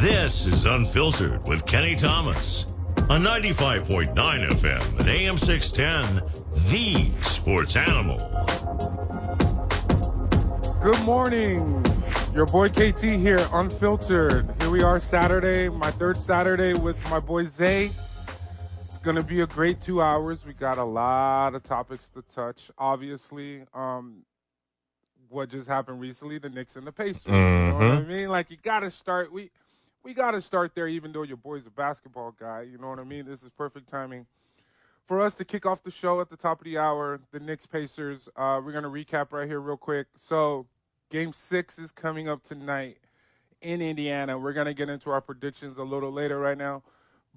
This is Unfiltered with Kenny Thomas on 95.9 FM and AM 610, The Sports Animal. Good morning. Your boy KT here, Unfiltered. Here we are Saturday, my third Saturday with my boy Zay. It's going to be a great 2 hours. We got a lot of topics to touch. Obviously, what just happened recently, the Knicks and the Pacers. You know what I mean? Like, you got to start. We got to start there, even though your boy's a basketball guy. You know what I mean? This is perfect timing for us to kick off the show at the top of the hour. The Knicks Pacers. We're going to recap right here real quick. So, Game 6 is coming up tonight in Indiana. We're going to get into our predictions a little later right now.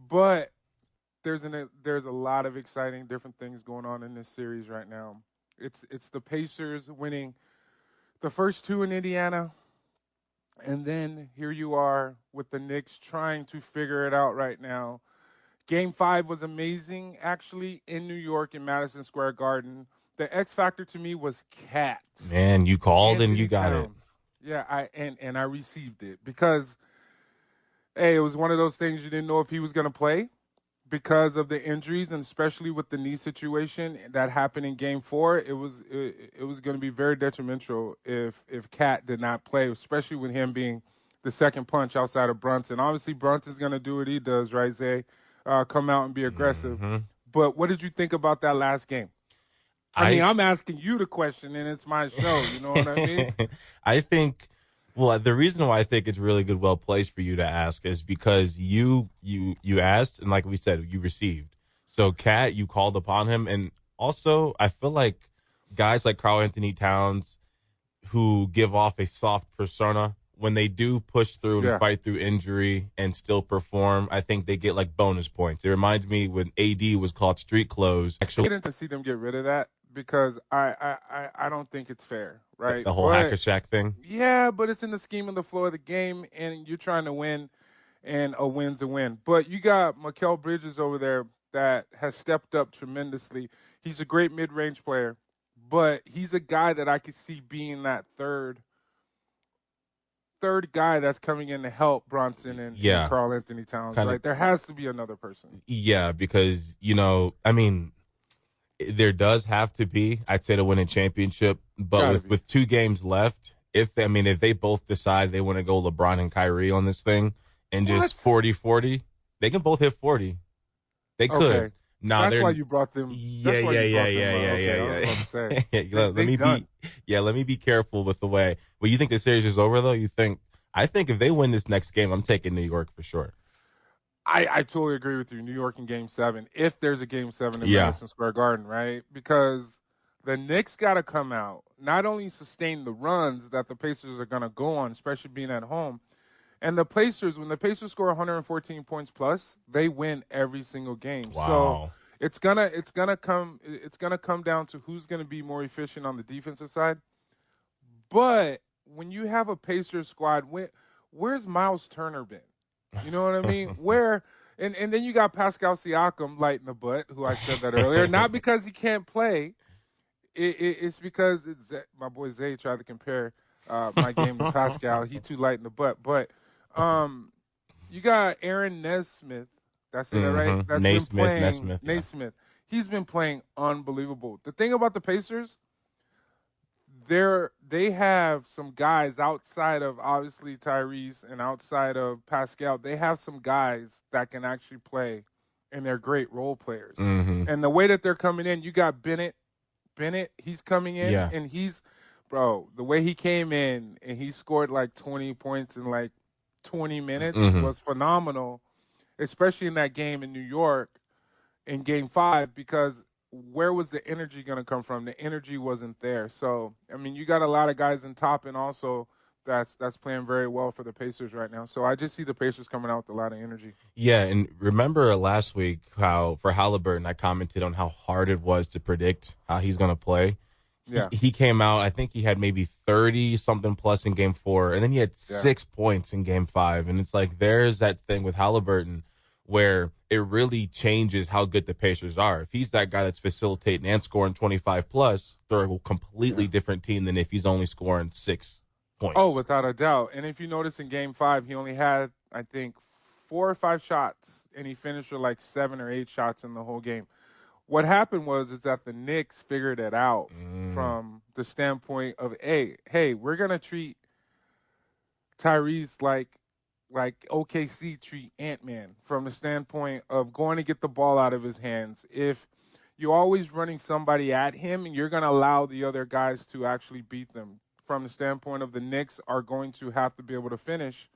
But there's a lot of exciting different things going on in this series right now. It's the Pacers winning the first two in Indiana. And then here you are with the Knicks trying to figure it out right now. Game 5 was amazing, actually, in New York in Madison Square Garden. The X factor to me was Cat. Man, you called Anthony and you got Towns. Yeah, I received it because, hey, it was one of those things you didn't know if he was going to play because of the injuries, and especially with the knee situation that happened in Game 4. It was going to be very detrimental if Cat did not play, especially with him being the second punch outside of Brunson. Obviously, Brunson's going to do what he does, right, Zay? Come out and be aggressive. But what did you think about that last game? I mean, I'm asking you the question, and it's my show. You know what I mean? I think, well, the reason why I think it's really good, well placed for you to ask is because you asked, and like we said, you received. So, Cat, you called upon him, and also I feel like guys like Karl Anthony Towns who give off a soft persona, when they do push through and fight through injury and still perform, I think they get like bonus points. It reminds me when AD was called street clothes. Actually, I didn't see them get rid of that because I don't think it's fair, right? The whole Hacker Shack thing? Yeah, but it's in the scheme of the flow of the game, and you're trying to win, and a win's a win. But you got Mikal Bridges over there that has stepped up tremendously. He's a great mid-range player, but he's a guy that I could see being that third guy that's coming in to help Brunson and Karl Anthony Towns, right? There has to be another person. Yeah, because, I mean, there does have to be, I'd say, to win a championship. But with 2 games left, if they both decide they want to go LeBron and Kyrie on this thing and just 40-40, they can both hit 40. They could. Okay. That's why you brought them. Yeah. Let me be careful with the way. Well, you think the series is over, though? I think if they win this next game, I'm taking New York for sure. I totally agree with you. New York in Game 7, if there's a Game 7 in Madison Square Garden, right? Because the Knicks got to come out, not only sustain the runs that the Pacers are going to go on, especially being at home. And the Pacers, when the Pacers score 114 points plus, they win every single game. Wow. So it's gonna come down to who's gonna be more efficient on the defensive side. But when you have a Pacers squad, where's Miles Turner been? You know what I mean? And then you got Pascal Siakam lighting the butt, who I said that earlier. Not because he can't play. It's because my boy Zay tried to compare my game to Pascal. He too light in the butt. But you got Aaron Nesmith. That's it, right? That's Naismith. He's been playing unbelievable. The thing about the Pacers, they have some guys outside of, obviously, Tyrese and outside of Pascal. They have some guys that can actually play, and they're great role players. And the way that they're coming in, you got Bennett, he's coming in, and the way he came in and he scored like 20 points in like 20 minutes was phenomenal, especially in that game in New York in Game 5, because where was the energy going to come from? The energy wasn't there. So, I mean, you got a lot of guys in top, and also that's playing very well for the Pacers right now. So I just see the Pacers coming out with a lot of energy. Yeah, and remember last week how for Halliburton I commented on how hard it was to predict how he's going to play. Yeah. He came out, I think he had maybe 30-something plus in Game 4, and then he had 6 points in Game 5. And it's like there's that thing with Halliburton where it really changes how good the Pacers are. If he's that guy that's facilitating and scoring 25 plus, they're a completely different team than if he's only scoring 6 points. Oh, without a doubt. And if you notice in Game 5, he only had I think, 4 or 5 shots, and he finished with like 7 or 8 shots in the whole game. What happened was is that the Knicks figured it out from the standpoint of, hey, we're gonna treat Tyrese like OKC treat Ant-Man from the standpoint of going to get the ball out of his hands. If you're always running somebody at him, and you're going to allow the other guys to actually beat them. From the standpoint of the Knicks are going to have to be able to finish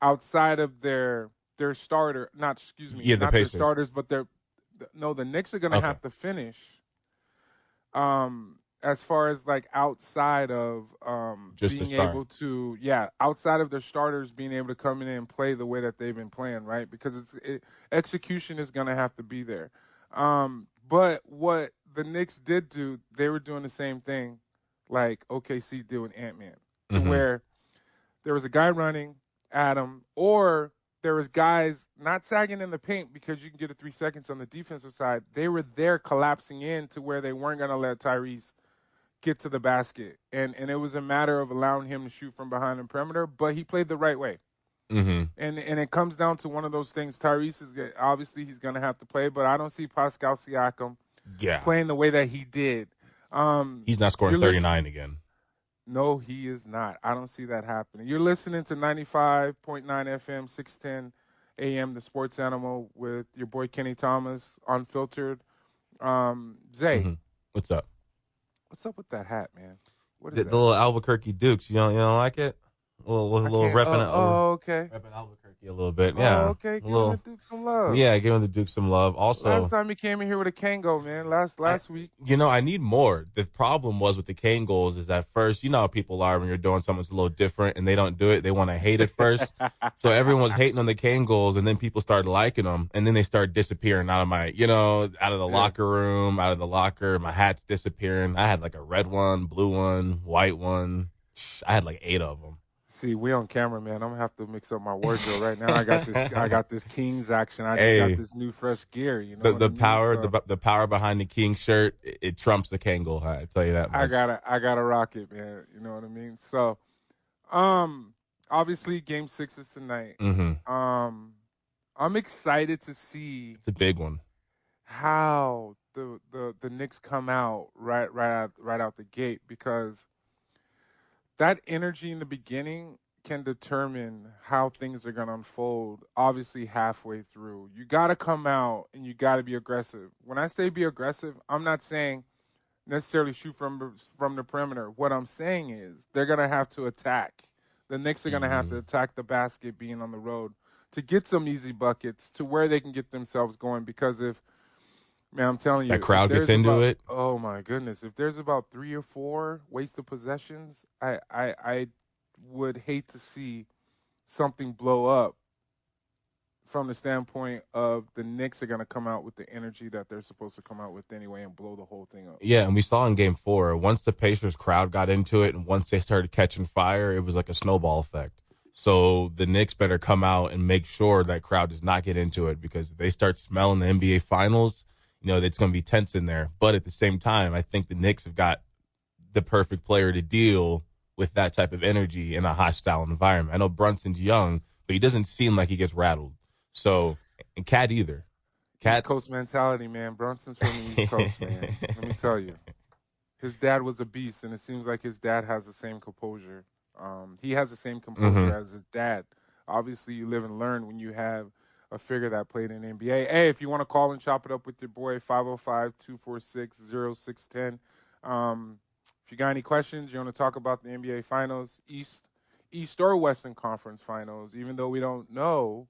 outside of their starter, not excuse me, Yeah, the not their Pacers. starters, but the Knicks are going to Okay. have to finish as far as like outside of Just to being start. able to outside of their starters being able to come in and play the way that they've been playing, right? Because execution is going to have to be there. But what the Knicks did do, they were doing the same thing like OKC did with Ant-Man, to Mm-hmm. where there was a guy running at him, or there was guys not sagging in the paint because you can get a 3 seconds on the defensive side. They were there collapsing in to where they weren't going to let Tyrese get to the basket. And it was a matter of allowing him to shoot from behind the perimeter, but he played the right way. Mm-hmm. And it comes down to one of those things. Tyrese is obviously he's going to have to play, but I don't see Pascal Siakam Yeah. playing the way that he did. He's not scoring 39 again. No, he is not. I don't see that happening. You're listening to 95.9 FM, 610 AM, The Sports Animal, with your boy Kenny Thomas, Unfiltered. Zay, Mm-hmm. What's up? what's up with that hat, man? What is The that? little Albuquerque Dukes. You don't like it? A little can't- repping okay. repping Albuquerque a little bit. Yeah. Okay. A Give little. him the Duke some love. Yeah, giving the Duke some love. Also, Last time he came in here with a Kango, man. Last week. I need more. The problem was with the cane goals is that first, you know how people are when you're doing something that's a little different and they don't do it. They want to hate it first. So everyone was hating on the cane goals, and then people started liking them, and then they started disappearing out of out of the locker room, out of the locker. My hat's disappearing. I had like a red one, blue one, white one. I had like 8 of them. See, we on camera, man. I'm gonna have to mix up my wardrobe right now. I got this Kings action. I just Hey, got this new fresh gear. You know the what I mean? power, So the power behind the King shirt, it trumps the Kangol. I tell you that much. I gotta rock it, man. You know what I mean? So, obviously, Game 6 is tonight. Mm-hmm. I'm excited to see It's a big one. how the Knicks come out right out the gate, because that energy in the beginning can determine how things are going to unfold. Obviously, halfway through, you got to come out and you got to be aggressive. When I say be aggressive, I'm not saying necessarily shoot from the perimeter. What I'm saying is they're going to have to attack. The Knicks are going to have to attack the basket, being on the road, to get some easy buckets to where they can get themselves going. Because man, I'm telling you, That crowd gets into it. Oh my goodness! If there's about 3 or 4 wasted possessions, I would hate to see something blow up. From the standpoint of the Knicks are going to come out with the energy that they're supposed to come out with anyway and blow the whole thing up. Yeah, and we saw in Game 4, once the Pacers crowd got into it and once they started catching fire, it was like a snowball effect. So the Knicks better come out and make sure that crowd does not get into it, because if they start smelling the NBA Finals, it's going to be tense in there. But at the same time, I think the Knicks have got the perfect player to deal with that type of energy in a hostile environment. I know Brunson's young, but he doesn't seem like he gets rattled. So, and Cat either. East Coast mentality, man. Brunson's from the East Coast, man. Let me tell you. His dad was a beast, and it seems like his dad has the same composure. He has the same composure as his dad. Obviously, you live and learn when you have a figure that played in the NBA. Hey, if you want to call and chop it up with your boy, 505-246-0610. If you got any questions, you want to talk about the NBA Finals, East or Western Conference Finals, even though we don't know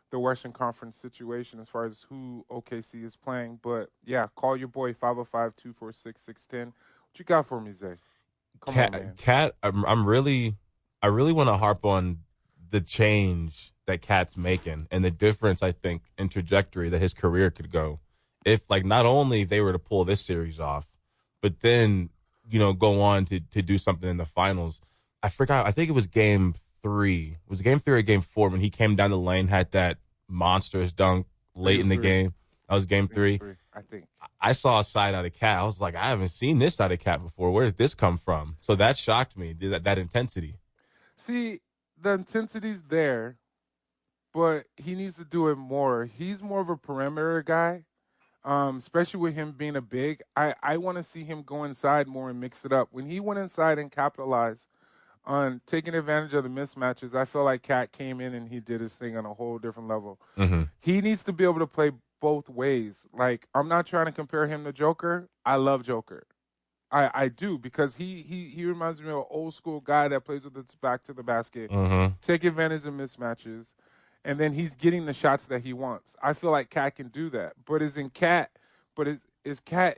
the Western Conference situation as far as who OKC is playing. But, yeah, call your boy, 505-246-0610. What you got for me, Zay? Come on, man. Cat, I really want to harp on the change that Cat's making and the difference, I think, in trajectory that his career could go. If, not only they were to pull this series off, but then, go on to do something in the finals. I forgot. I think it was Game 3. Was it Game 3 or Game 4 when he came down the lane, had that monstrous dunk late in the game? That was Game 3. I think. I saw a side out of Cat. I was like, I haven't seen this side of Cat before. Where did this come from? So that shocked me, that intensity. See, the intensity's there, but he needs to do it more. He's more of a perimeter guy, especially with him being a big. I want to see him go inside more and mix it up. When he went inside and capitalized on taking advantage of the mismatches, I feel like Cat came in and he did his thing on a whole different level. Mm-hmm. He needs to be able to play both ways. Like, I'm not trying to compare him to Joker. I love Joker. I do, because he reminds me of an old school guy that plays with his back to the basket, Mm-hmm. take advantage of mismatches, and then he's getting the shots that he wants. I feel like Cat can do that. But is Cat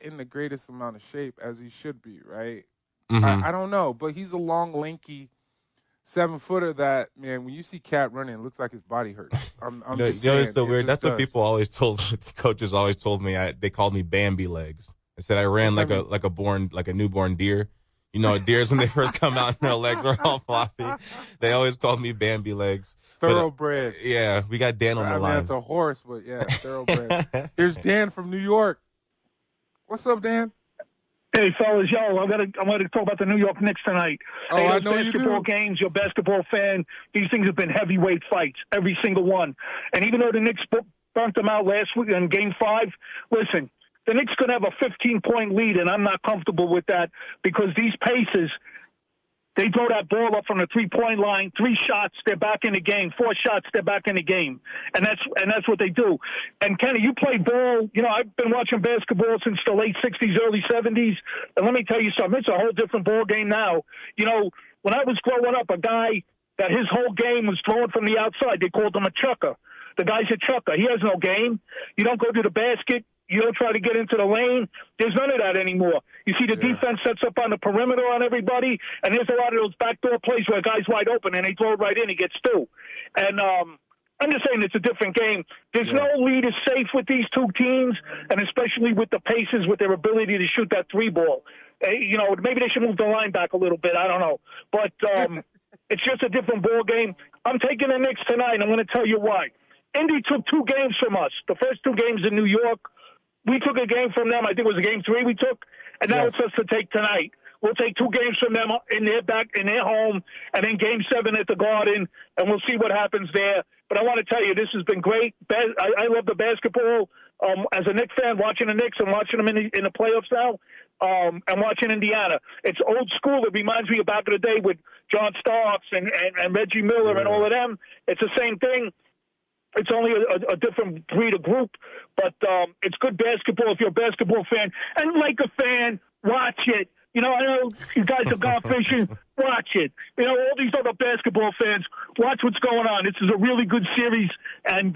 in the greatest amount of shape as he should be, right? Mm-hmm. I don't know, but he's a long, lanky 7-footer that, man, when you see Cat running, it looks like his body hurts. I'm just You know, it's saying, so it weird. just That's what does. people always told. Coaches always told me. They called me Bambi legs. They said I ran What's like that a newborn deer. You know, deers when they first come out and their legs are all floppy. They always called me Bambi legs. But Thoroughbred. yeah, we got Dan on the I mean, that's line. a horse, but yeah, thoroughbred. Here's Dan from New York. What's up, Dan? Hey fellas, I'm gonna talk about the New York Knicks tonight. Oh, Hey, I those know you basketball do. games, you're a basketball fan. These things have been heavyweight fights, every single one. And even though the Knicks burnt them out last week in Game 5, listen, the Knicks could have a 15-point lead, and I'm not comfortable with that because these paces. They throw that ball up from the three-point line, 3 shots, they're back in the game. 4 shots, they're back in the game, and that's what they do. And Kenny, you play ball. You know, I've been watching basketball since the late '60s, early '70s, and let me tell you something. It's a whole different ball game now. You know, when I was growing up, a guy that his whole game was throwing from the outside, they called him a chucker. The guy's a chucker. He has no game. You don't go to the basket. You don't try to get into the lane. There's none of that anymore. You see the defense sets up on the perimeter on everybody, and there's a lot of those backdoor plays where a guy's wide open and they throw it right in, he gets 2. And I'm just saying it's a different game. There's no lead is safe with these two teams, and especially with the Pacers, with their ability to shoot that 3 ball. You know, maybe they should move the line back a little bit. I don't know. But it's just a different ball game. I'm taking the Knicks tonight, and I'm going to tell you why. Indy took 2 games from us. The first 2 games in New York, we took a game from them. I think it was game 3 we took, and now it's us to take tonight. We'll take 2 games from them in their home, and then Game 7 at the Garden, and we'll see what happens there. But I want to tell you, this has been great. I love the basketball. As a Knicks fan, watching the Knicks and watching them in the playoffs now, and watching Indiana. It's old school. It reminds me of back in the day with John Starks and Reggie Miller and all of them. It's the same thing. It's only a different breed of group, but it's good basketball if you're a basketball fan. And like a fan, watch it. You know, I know you guys are golf fishing. Watch it. You know, all these other basketball fans, watch what's going on. This is a really good series, and,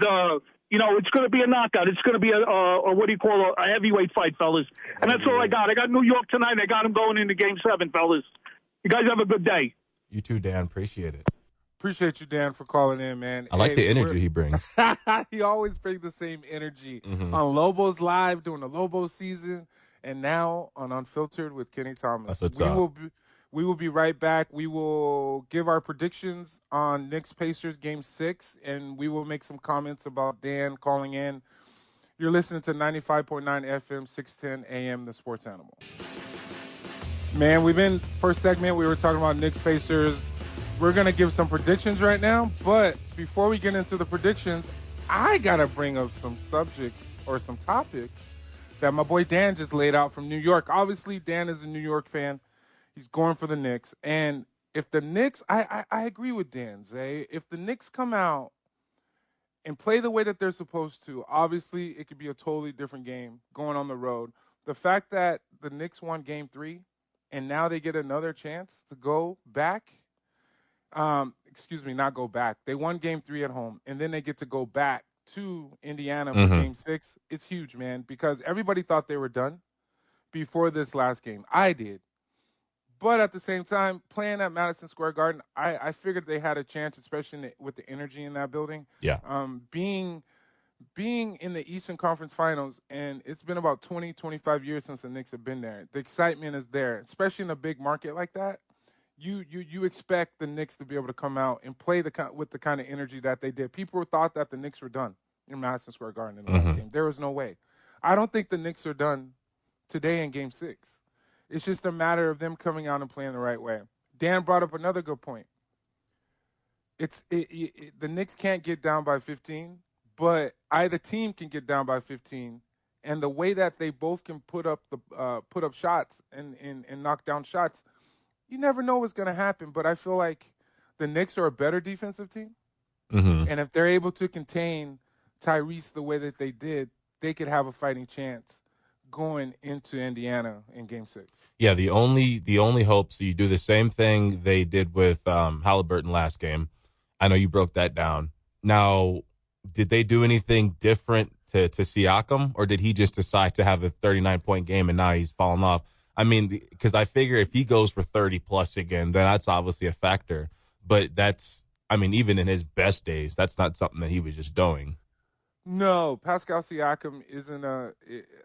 you know, it's going to be a knockout. It's going to be a what do you call a heavyweight fight, fellas. And that's all I got. I got New York tonight. I got them going into Game 7, fellas. You guys have a good day. You too, Dan. Appreciate it. Appreciate you, Dan, for calling in, man. I like the energy he brings. He always brings the same energy Mm-hmm. on Lobos Live during the Lobos season, and now on Unfiltered with Kenny Thomas. That's what's up. We will be right back. We will give our predictions on Knicks Pacers Game 6, and we will make some comments about Dan calling in. You're listening to 95.9 FM, 610 AM, The Sports Animal. Man, first segment, we were talking about Knicks Pacers. We're going to give some predictions right now, but before we get into the predictions, I got to bring up some subjects or some topics that my boy Dan just laid out from New York. Obviously, Dan is a New York fan. He's going for the Knicks. And if the Knicks, I agree with Dan, Zay. If the Knicks come out and play the way that they're supposed to, obviously it could be a totally different game going on the road. The fact that the Knicks won Game 3 and now they get another chance to go back, not go back. They won Game 3 at home, and then they get to go back to Indiana for Game 6. It's huge, man, because everybody thought they were done before this last game. I did. But at the same time, playing at Madison Square Garden, I figured they had a chance, especially with the energy in that building. Yeah. Being in the Eastern Conference Finals, and it's been about 20, 25 years since the Knicks have been there. The excitement is there, especially in a big market like that. You expect the Knicks to be able to come out and play with the kind of energy that they did. People thought that the Knicks were done in Madison Square Garden in the last game. There was no way. I don't think the Knicks are done today in Game 6. It's just a matter of them coming out and playing the right way. Dan brought up another good point. the Knicks can't get down by 15, but either team can get down by 15, and the way that they both can put up shots and knock down shots, you never know what's going to happen. But I feel like the Knicks are a better defensive team, Mm-hmm. and if they're able to contain Tyrese the way that they did, they could have a fighting chance going into Indiana in Game 6. Yeah, the only hope, so you do the same thing they did with Halliburton last game. I know you broke that down. Now, did they do anything different to Siakam, or did he just decide to have a 39-point game and now he's fallen off? I mean, because I figure if he goes for 30 plus again, then that's obviously a factor. But that's, I mean, even in his best days, that's not something that he was just doing. No, Pascal Siakam isn't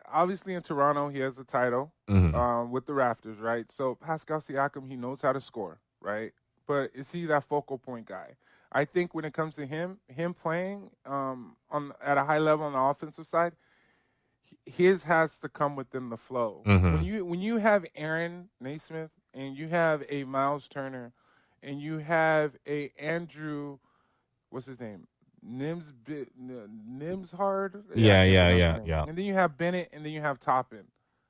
obviously in Toronto he has a title Mm-hmm. with the Raptors, right? So Pascal Siakam, he knows how to score, right? But is he that focal point guy? I think when it comes to him playing on at a high level on the offensive side, his has to come within the flow. Mm-hmm. When you have Aaron Naismith and you have a Miles Turner and you have a Andrew, what's his name? Nimshard? Yeah, I Yeah, can't yeah, pronounce his yeah, name. yeah. And then you have Bennett and then you have Toppin.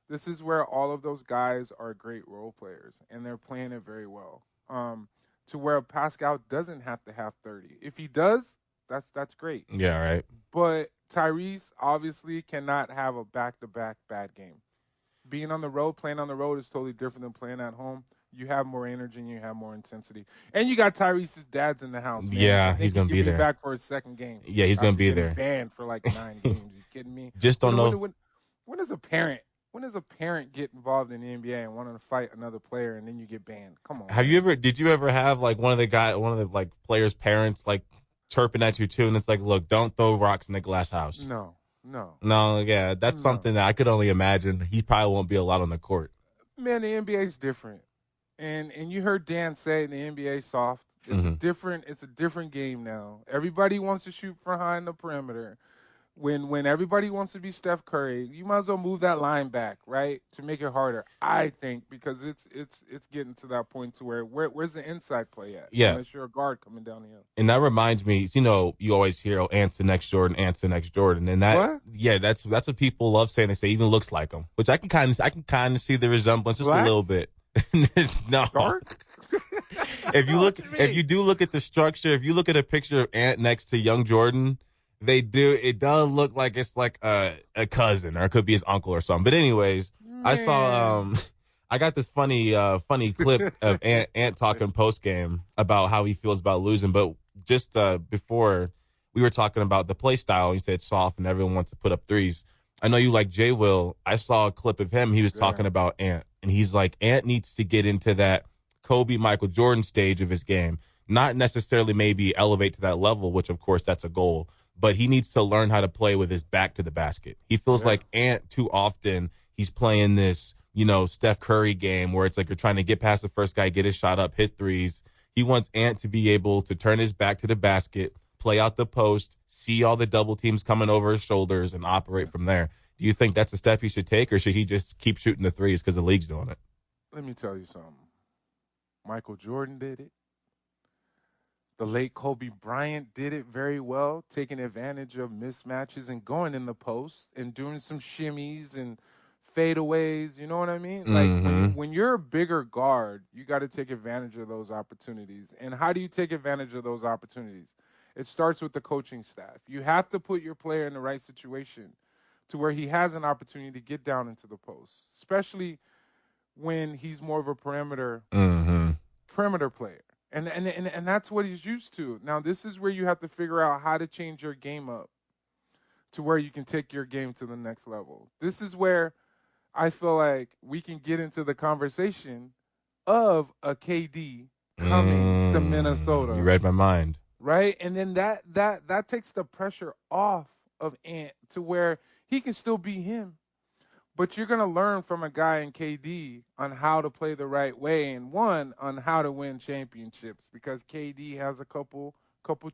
This is where all of those guys are great role players and they're playing it very well. To where Pascal doesn't have to have 30. If he does, that's great. Yeah, right. But Tyrese obviously cannot have a back-to-back bad game. Being on the road, playing on the road is totally different than playing at home. You have more energy and you have more intensity. And you got Tyrese's dad's in the house, man. Yeah, I think he's going to be he'll be there. back for his second game. Yeah, he's going to After be getting there. banned for like 9 games. You kidding me? Just don't know. When does a parent get involved in the NBA and want to fight another player and then you get banned? Come on. Did you ever have like one of the like players' parents like chirping at you too, and it's like, look, don't throw rocks in the glass house. No. No, yeah, that's something that I could only imagine. He probably won't be allowed on the court. Man, the NBA is different. And you heard Dan say the NBA soft. It's It's a different game now. Everybody wants to shoot from behind the perimeter. When everybody wants to be Steph Curry, you might as well move that line back, right, to make it harder. I think because it's getting to that point to where's the inside play at? Yeah. Unless you're a guard coming down the hill. And that reminds me, you always hear, Ant's the next Jordan, Ant's the next Jordan, and that, what? Yeah, that's what people love saying. They say even looks like him, which I can kind of see the resemblance just Black? a little bit. No. Dark? If you do look at the structure, if you look at a picture of Ant next to young Jordan, it does look like it's like a cousin, or it could be his uncle or something. But anyways, Man. I saw I got this funny clip of Ant talking post game about how he feels about losing. But just before, we were talking about the play style. You said it's soft and everyone wants to put up threes. I know you like J. Will. I saw a clip of him. He was talking about Ant, and he's like, Ant needs to get into that Kobe, Michael Jordan stage of his game. Not necessarily maybe elevate to that level, which of course that's a goal, but he needs to learn how to play with his back to the basket. He feels like Ant too often he's playing this, Steph Curry game where it's like you're trying to get past the first guy, get his shot up, hit threes. He wants Ant to be able to turn his back to the basket, play out the post, see all the double teams coming over his shoulders, and operate from there. Do you think that's a step he should take, or should he just keep shooting the threes because the league's doing it? Let me tell you something. Michael Jordan did it. The late Kobe Bryant did it very well, taking advantage of mismatches and going in the post and doing some shimmies and fadeaways. You know what I mean? Like when you're a bigger guard, you got to take advantage of those opportunities. And how do you take advantage of those opportunities? It starts with the coaching staff. You have to put your player in the right situation to where he has an opportunity to get down into the post, especially when he's more of a perimeter player. And that's what he's used to. Now, this is where you have to figure out how to change your game up to where you can take your game to the next level. This is where I feel like we can get into the conversation of a KD coming to Minnesota. You read my mind. Right? And then that takes the pressure off of Ant to where he can still be him. But you're going to learn from a guy in KD on how to play the right way and on how to win championships because KD has a couple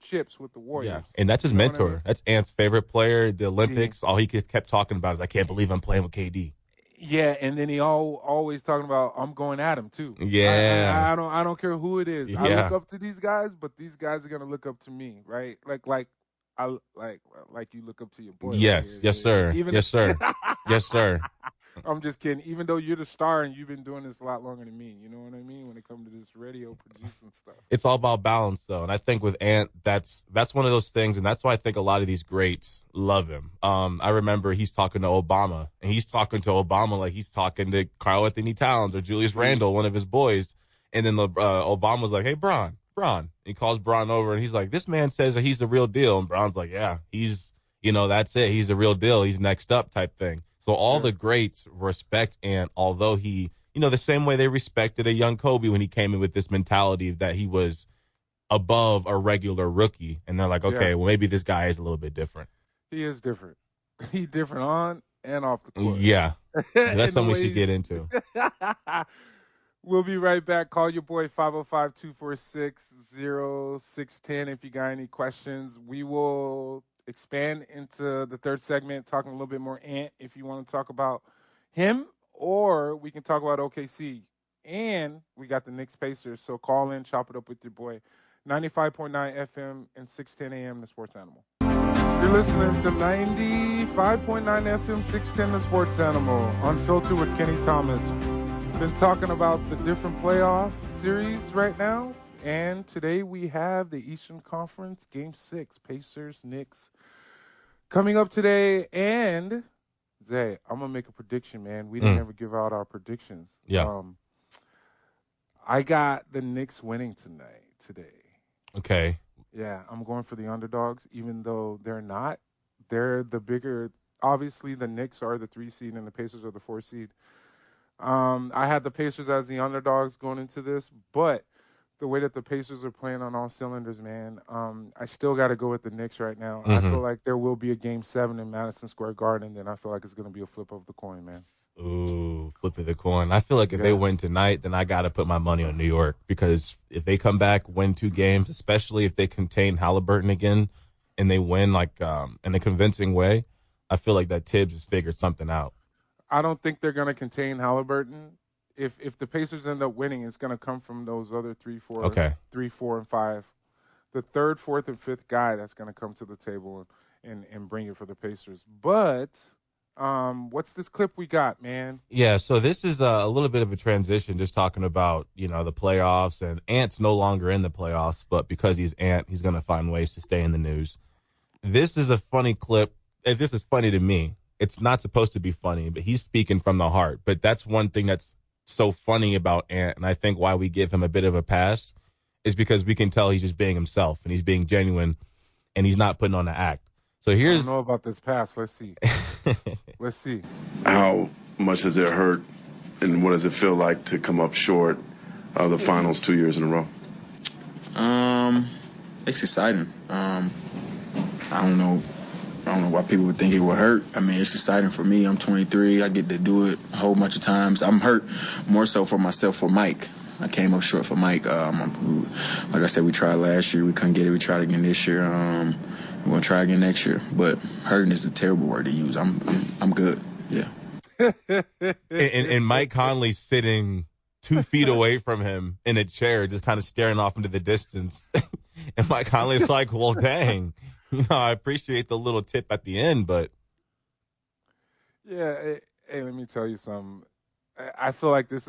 chips with the Warriors. Yeah, and that's his mentor. I mean? That's Ant's favorite player, the Olympics. All he kept talking about is, I can't believe I'm playing with KD. Yeah, and then he always talking about I'm going at him too. Yeah. I don't care who it is. I look Yeah. up to these guys, but these guys are gonna look up to me, right? I like you look up to your boy right Yes. here. Yes, sir. Even Yes, sir. Yes, sir. I'm just kidding. Even though you're the star and you've been doing this a lot longer than me, you know what I mean? When it comes to this radio producing stuff. It's all about balance, though, and I think with Ant, that's one of those things, and that's why I think a lot of these greats love him. I remember he's talking to Obama, and he's talking to Obama like he's talking to Carl Anthony Towns or Julius Randle, one of his boys, and then Obama's like, "Hey, Bron," he calls Bron over, and he's like, "This man says that he's the real deal," and Bron's like, "Yeah, he's, that's it, he's the real deal, he's next up," type thing. So all the greats respect Ant, although he. The same way they respected a young Kobe when he came in with this mentality that he was above a regular rookie. And they're like, okay, well, maybe this guy is a little bit different. He is different. He's different on and off the court. Yeah. That's something we should get into. We'll be right back. Call your boy 505-246-0610 if you got any questions. We will expand into the third segment, talking a little bit more Ant if you want to talk about him, or we can talk about OKC. And we got the Knicks Pacers. So call in, chop it up with your boy. 95.9 FM and 610 AM, The Sports Animal. You're listening to 95.9 FM, 610, The Sports Animal. Unfiltered with Kenny Thomas. Been talking about the different playoff series right now. And today we have the Eastern Conference Game 6, Pacers, Knicks, coming up today. And, Zay, I'm going to make a prediction, man. We didn't ever give out our predictions. Yeah. I got the Knicks winning today. Okay. Yeah, I'm going for the underdogs, even though they're not. They're the bigger. Obviously, the Knicks are the 3 seed and the Pacers are the 4 seed. I had the Pacers as the underdogs going into this, but the way that the Pacers are playing on all cylinders, man, I still got to go with the Knicks right now. I feel like there will be a Game 7 in Madison Square Garden, then I feel like it's going to be a flip of the coin, man. Ooh, flip of the coin. I feel like if they win tonight, then I got to put my money on New York, because if they come back, win 2 games, especially if they contain Halliburton again and they win in a convincing way, I feel like that Tibbs has figured something out. I don't think they're going to contain Halliburton. If the Pacers end up winning, it's going to come from those other 3, 4, and 5. The third, fourth, and fifth guy that's going to come to the table and bring it for the Pacers. But what's this clip we got, man? Yeah, so this is a little bit of a transition, just talking about, the playoffs, and Ant's no longer in the playoffs, but because he's Ant, he's going to find ways to stay in the news. This is a funny clip. This is funny to me. It's not supposed to be funny, but he's speaking from the heart. But that's one thing that's so funny about Ant, and I think why we give him a bit of a pass is because we can tell he's just being himself, and he's being genuine, and he's not putting on an act. So here's. I don't know about this pass. Let's see. Let's see. How much does it hurt, and what does it feel like to come up short of the finals 2 years in a row? It's exciting. I don't know why people would think it would hurt. I mean, it's exciting for me. I'm 23. I get to do it a whole bunch of times. I'm hurt more so for myself, for Mike. I came up short for Mike. Like I said, we tried last year. We couldn't get it. We tried again this year. We're going to try again next year. But hurting is a terrible word to use. I'm good. Yeah. and Mike Conley's sitting 2 feet away from him in a chair, just kind of staring off into the distance. And Mike Conley's like, well, dang. I appreciate the little tip at the end, but. Yeah, hey, let me tell you something. I feel like this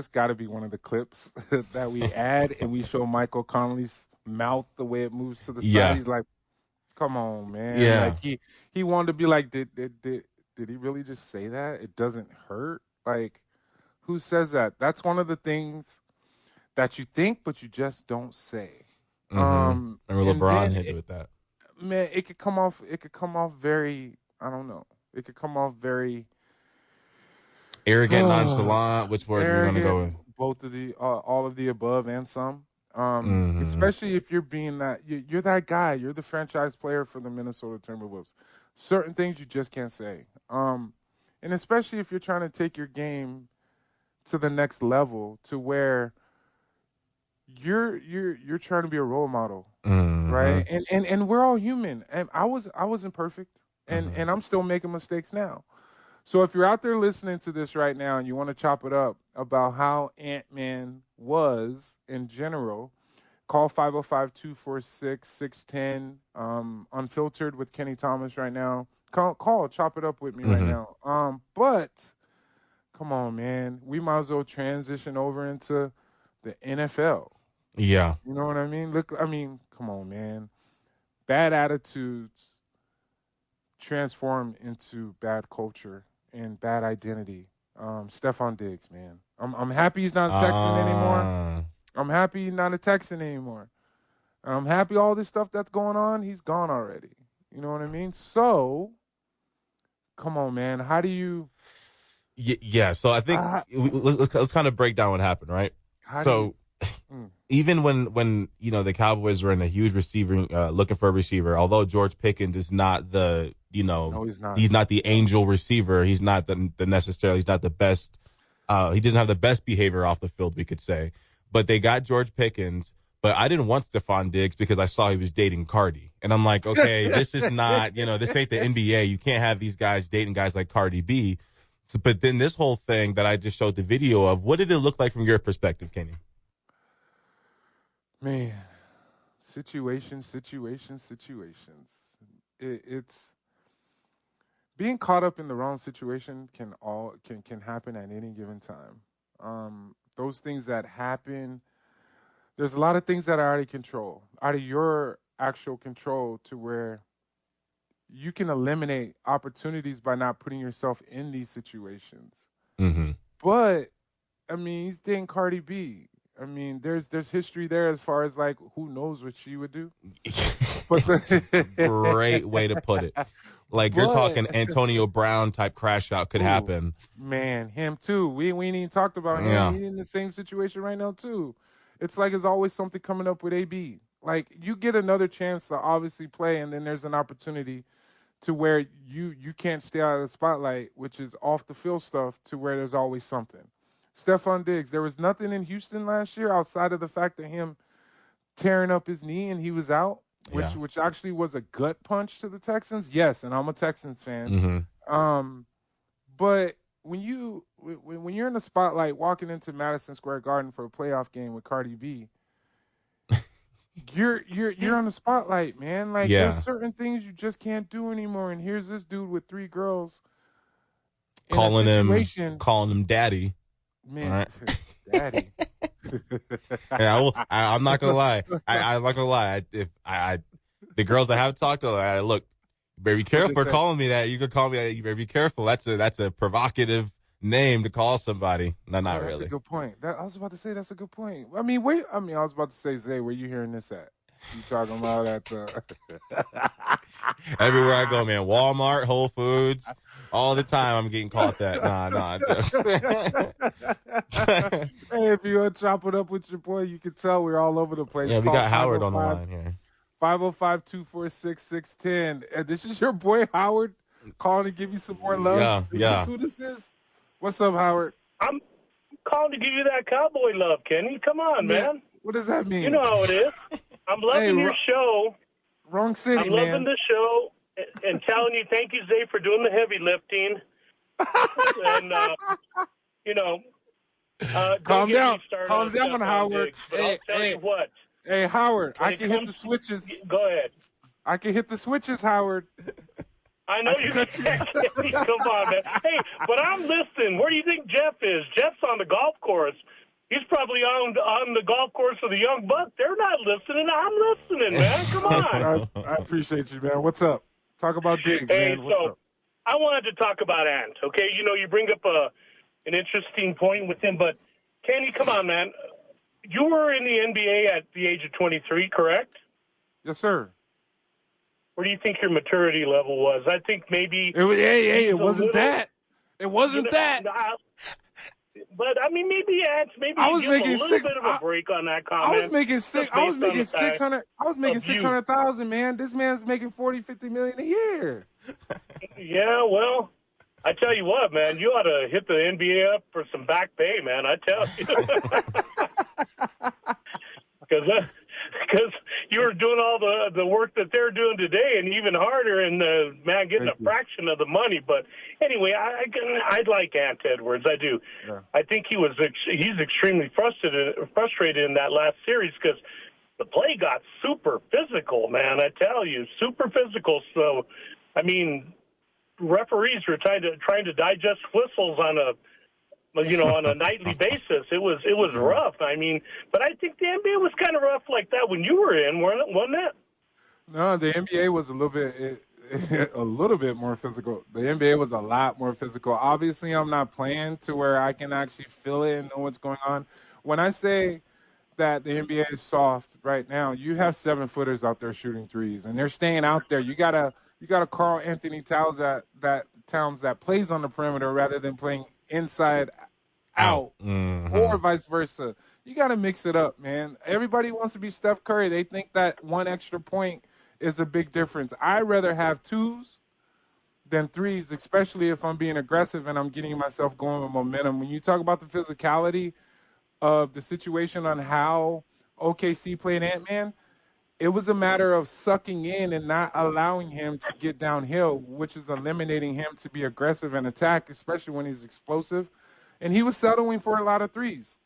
got to be one of the clips that we add, and we show Michael Conley's mouth, the way it moves to the side. Yeah. He's like, come on, man. Yeah. Like he wanted to be like, did he really just say that? It doesn't hurt? Like, who says that? That's one of the things that you think, but you just don't say. Remember LeBron hit it with that. Man, it could come off very, I don't know. It could come off very arrogant, nonchalant. Which word are you going to go with? Both of the, all of the above and some. Especially if you're being that, you're that guy. You're the franchise player for the Minnesota Timberwolves. Certain things you just can't say. And especially if you're trying to take your game to the next level, to where you're trying to be a role model, right? And we're all human. And I wasn't perfect, and I'm still making mistakes now. So if you're out there listening to this right now and you want to chop it up about how Ant-Man was in general, call 505-246-610, Unfiltered with Kenny Thomas right now. Call, chop it up with me right now. But come on, man. We might as well transition over into the NFL. Yeah. You know what I mean? Come on, man. Bad attitudes transform into bad culture and bad identity. Stephon Diggs, man. I'm happy he's not a Texan anymore. I'm happy he's not a Texan anymore. And I'm happy all this stuff that's going on, he's gone already. You know what I mean? So, come on, man. How do you... Yeah, so I think let's kind of break down what happened, right? Even when the Cowboys were in a huge receiving looking for a receiver, although George Pickens is not the No, he's not. He's not the angel receiver. He's not the necessarily. He's not the best. He doesn't have the best behavior off the field, we could say. But they got George Pickens. But I didn't want Stephon Diggs because I saw he was dating Cardi, and I'm like, okay, this is not this ain't the NBA. You can't have these guys dating guys like Cardi B. So, but then this whole thing that I just showed the video of, what did it look like from your perspective, Kenny? Man, situations. It's being caught up in the wrong situation can happen at any given time. Those things that happen, there's a lot of things that are out of your actual control, to where you can eliminate opportunities by not putting yourself in these situations. Mm-hmm. But he's dating Cardi B. There's history there as far as like who knows what she would do. Great way to put it. Like, you're talking Antonio Brown type crash out could happen. Man, him too. We ain't even talked about him. Yeah. He's in the same situation right now too. It's like there's always something coming up with AB. Like, you get another chance to obviously play, and then there's an opportunity to where you can't stay out of the spotlight, which is off the field stuff, to where there's always something. Stephon Diggs, there was nothing in Houston last year outside of the fact of him tearing up his knee and he was out, which actually was a gut punch to the Texans. Yes, and I'm a Texans fan. Mm-hmm. But when you're in the spotlight walking into Madison Square Garden for a playoff game with Cardi B, you're on the spotlight, man. Like, there's certain things you just can't do anymore. And here's this dude with 3 girls calling him daddy. Man, right. Daddy. I'm not gonna lie. I'm not gonna lie. If the girls I have talked to, look, you better be careful for calling me that. You could call me that. You better be careful. That's a provocative name to call somebody. No, not really. That's a good point. I was about to say that's a good point. I was about to say, Zay, where you hearing this at? You talking about at the everywhere I go, man. Walmart, Whole Foods, all the time. I'm getting called that. Nah. Hey, if you want to chop it up with your boy, you can tell we're all over the place. Yeah, we got Howard on the line here. 505-246-610. And this is your boy Howard calling to give you some more love. Is this who this is? What's up, Howard? I'm calling to give you that cowboy love, Kenny. Come on, man. What does that mean? You know how it is. I'm loving your show. Wrong city, I'm loving the show and telling you thank you, Zay, for doing the heavy lifting. And, calm down, Howard. I'll tell you what. Hey, Howard, I can hit the switches. Go ahead. I can hit the switches, Howard. I know you can. Come on, man. Hey, but I'm listening. Where do you think Jeff is? Jeff's on the golf course. He's probably on the golf course with the young buck. They're not listening. I'm listening, man. Come on. I appreciate you, man. What's up? Talk about Diggs, man. What's up? I wanted to talk about Ant, okay? You bring up an interesting point with him, but Kenny, come on, man. You were in the NBA at the age of 23, correct? Yes, sir. Where do you think your maturity level was? I think maybe... It wasn't that. It wasn't that. But maybe Ant, I was making a little bit of a break on that comment. I was making 600,000, man. This man's making 40-50 million a year. Yeah, well, I tell you what, man, you ought to hit the NBA up for some back pay, man. I tell you, because you were doing all the work that they're doing today, and even harder, and getting a fraction of the money. But anyway, I like Ant Edwards. I do. Yeah. I think he's extremely frustrated in that last series because the play got super physical, man. I tell you, super physical. So, I mean, referees were trying to digest whistles on a nightly basis. It was rough. I mean, but I think the NBA was kind of rough like that when you were in, wasn't it? No, the NBA was a little bit more physical. The NBA was a lot more physical. Obviously, I'm not playing to where I can actually feel it and know what's going on. When I say that the NBA is soft right now, you have 7-footers out there shooting threes, and they're staying out there. You got a Karl Anthony Towns that plays on the perimeter rather than playing inside out, or vice versa. You got to mix it up, man. Everybody wants to be Steph Curry. They think that one extra point is a big difference. I'd rather have 2s than 3s, especially if I'm being aggressive and I'm getting myself going with momentum. When you talk about the physicality of the situation on how OKC played Ant-Man, it was a matter of sucking in and not allowing him to get downhill, which is eliminating him to be aggressive and attack, especially when he's explosive. And he was settling for a lot of 3s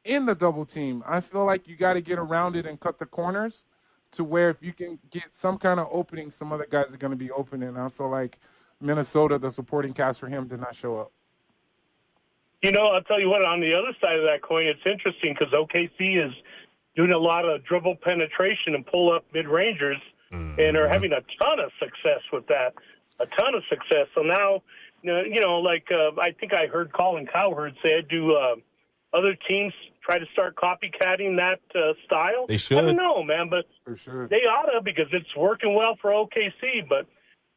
in the double team. I feel like you got to get around it and cut the corners to where if you can get some kind of opening, some other guys are going to be open. And I feel like Minnesota, the supporting cast for him, did not show up. I'll tell you what, on the other side of that coin, it's interesting because OKC is doing a lot of dribble penetration and pull-up mid-rangers, and are having a ton of success with that, a ton of success. So now, I think I heard Colin Cowherd say, do other teams try to start copycatting that style? They should. I don't know, man, but for sure they ought to because it's working well for OKC. But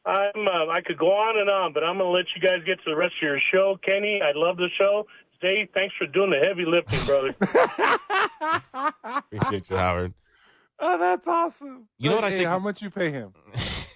I could go on, but I'm going to let you guys get to the rest of your show. Kenny, I love the show. Dave, thanks for doing the heavy lifting, brother. Appreciate you, Howard. Oh, that's awesome. You know what I think? How much you pay him?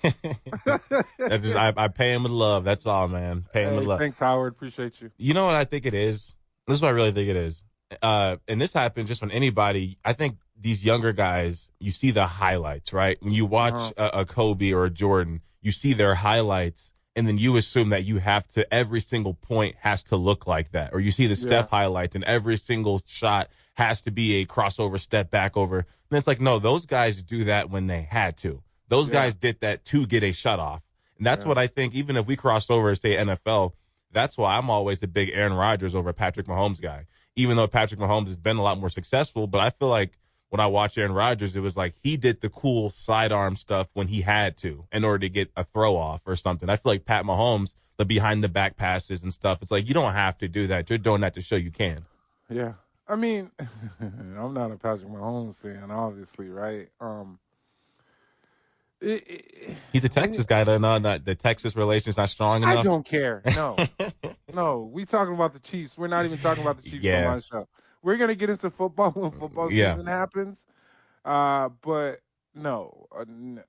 I pay him with love. That's all, man. Pay him with love. Thanks, Howard. Appreciate you. You know what I think it is? This is what I really think it is. And this happens just when anybody, I think these younger guys, you see the highlights, right? When you watch a Kobe or a Jordan, you see their highlights, and then you assume that you have to, every single point has to look like that. Or you see the Steph highlights, and every single shot has to be a crossover, step back over. And it's like, no, those guys do that when they had to. Those guys did that to get a shut off. And that's what I think, even if we cross over and say NFL, that's why I'm always the big Aaron Rodgers over Patrick Mahomes guy. Even though Patrick Mahomes has been a lot more successful, but I feel like when I watch Aaron Rodgers, it was like he did the cool sidearm stuff when he had to in order to get a throw off or something. I feel like Pat Mahomes, the behind the back passes and stuff, it's like you don't have to do that. You're doing that to show you can. Yeah. I mean, I'm not a Patrick Mahomes fan, obviously, right? He's a Texas guy, though. No, not the Texas relation's not strong enough. I don't care. No. No, we talking about the Chiefs. We're not even talking about the Chiefs on my show. We're going to get into football when football season happens. But no,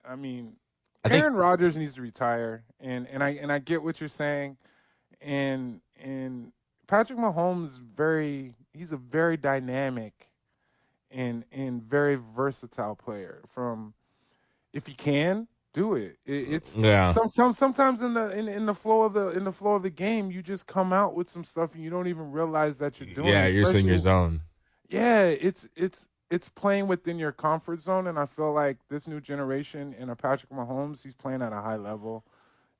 I mean, Aaron Rodgers needs to retire, and I get what you're saying, and Patrick Mahomes he's a very dynamic and very versatile player. From if he can do it, it's sometimes in the flow of the game, you just come out with some stuff and you don't even realize that you're doing. Yeah, you're in your zone. Yeah, it's playing within your comfort zone, and I feel like this new generation and a Patrick Mahomes, he's playing at a high level,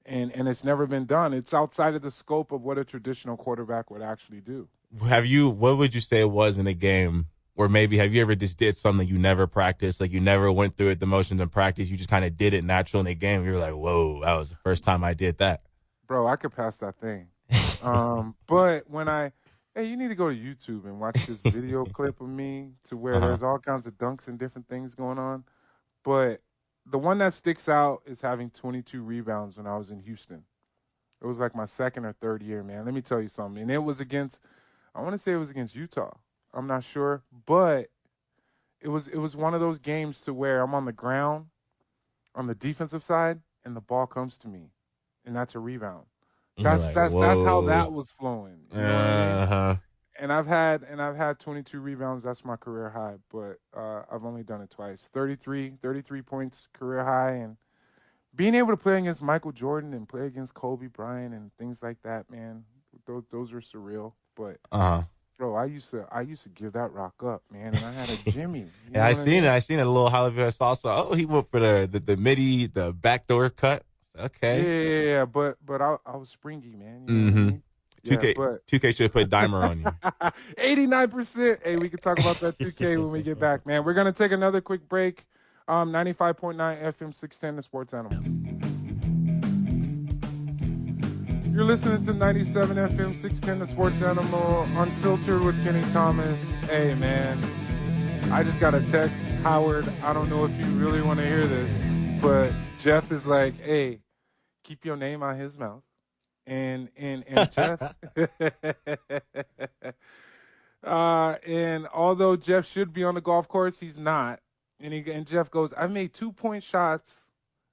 and it's never been done. It's outside of the scope of what a traditional quarterback would actually do. What would you say it was in a game where maybe have you ever just did something you never practiced, like you never went through it, the motions in practice, you just kind of did it natural in a game, you're like, whoa, that was the first time I did that. Bro, I could pass that thing. But when hey, you need to go to YouTube and watch this video clip of me to where there's all kinds of dunks and different things going on. But the one that sticks out is having 22 rebounds when I was in Houston. It was like my second or third year, man. Let me tell you something. And it was against Utah. I'm not sure. But it was one of those games to where I'm on the ground on the defensive side and the ball comes to me. And that's a rebound. That's how that was flowing. You know what I mean? And I've had 22 rebounds. That's my career high, but I've only done it twice. 33 points career high, and being able to play against Michael Jordan and play against Kobe Bryant and things like that, man, those are surreal. But bro, I used to give that rock up, man, and I had a Jimmy. And I seen it a little highlight. I saw he went for the midi, the backdoor cut. Okay. Yeah, but I was springy, man. You know what I mean? 2K should have put Dimer on you. 89%. Hey, we can talk about that 2K when we get back, man. We're gonna take another quick break. 95.9 FM 610 The Sports Animal. You're listening to 97 FM 610 The Sports Animal, Unfiltered with Kenny Thomas. Hey, man, I just got a text, Howard. I don't know if you really want to hear this, but Jeff is like, hey, keep your name out his mouth. And Jeff, and although Jeff should be on the golf course, he's not. And Jeff goes, I made 2-point shots.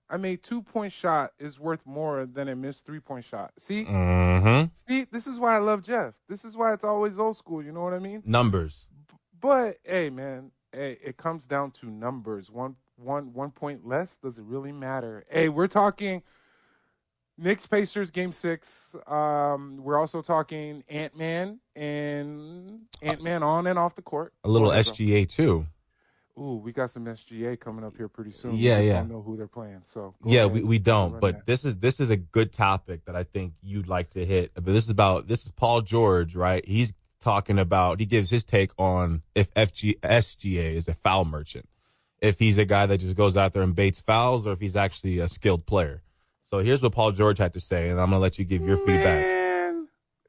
I made 2-point shot is worth more than a missed 3-point shot. See? See, this is why I love Jeff. This is why it's always old school. You know what I mean? Numbers. But hey, man, it comes down to numbers. One point less. Does it really matter? Hey, we're talking Knicks Pacers game 6. We're also talking Ant-Man and Ant-Man on and off the court. A little SGA too. Ooh, we got some SGA coming up here pretty soon. Yeah, we just don't know who they're playing. So we don't. But this is a good topic that I think you'd like to hit. But this is Paul George, right? He's talking about, he gives his take on if SGA is a foul merchant, if he's a guy that just goes out there and baits fouls, or if he's actually a skilled player. So here's what Paul George had to say, and I'm gonna let you give your feedback.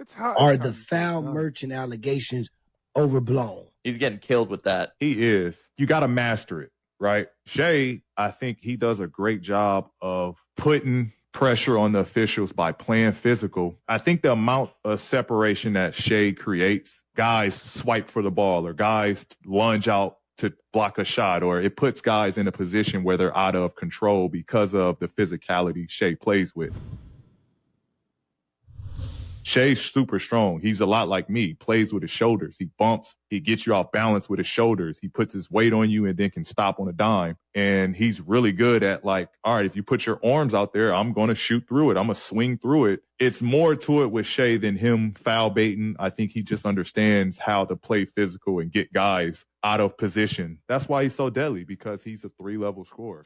It's hot. Are the foul merchant allegations overblown? He's getting killed with that. He is. You got to master it, right? Shea, I think he does a great job of putting pressure on the officials by playing physical. I think the amount of separation that Shea creates, guys swipe for the ball or guys lunge out to block a shot, or it puts guys in a position where they're out of control because of the physicality Shea plays with. Shea's super strong. He's a lot like me. Plays with his shoulders. He bumps. He gets you off balance with his shoulders. He puts his weight on you and then can stop on a dime. And he's really good at, like, all right, if you put your arms out there, I'm going to shoot through it. I'm going to swing through it. It's more to it with Shea than him foul baiting. I think he just understands how to play physical and get guys out of position. That's why he's so deadly, because he's a 3-level scorer.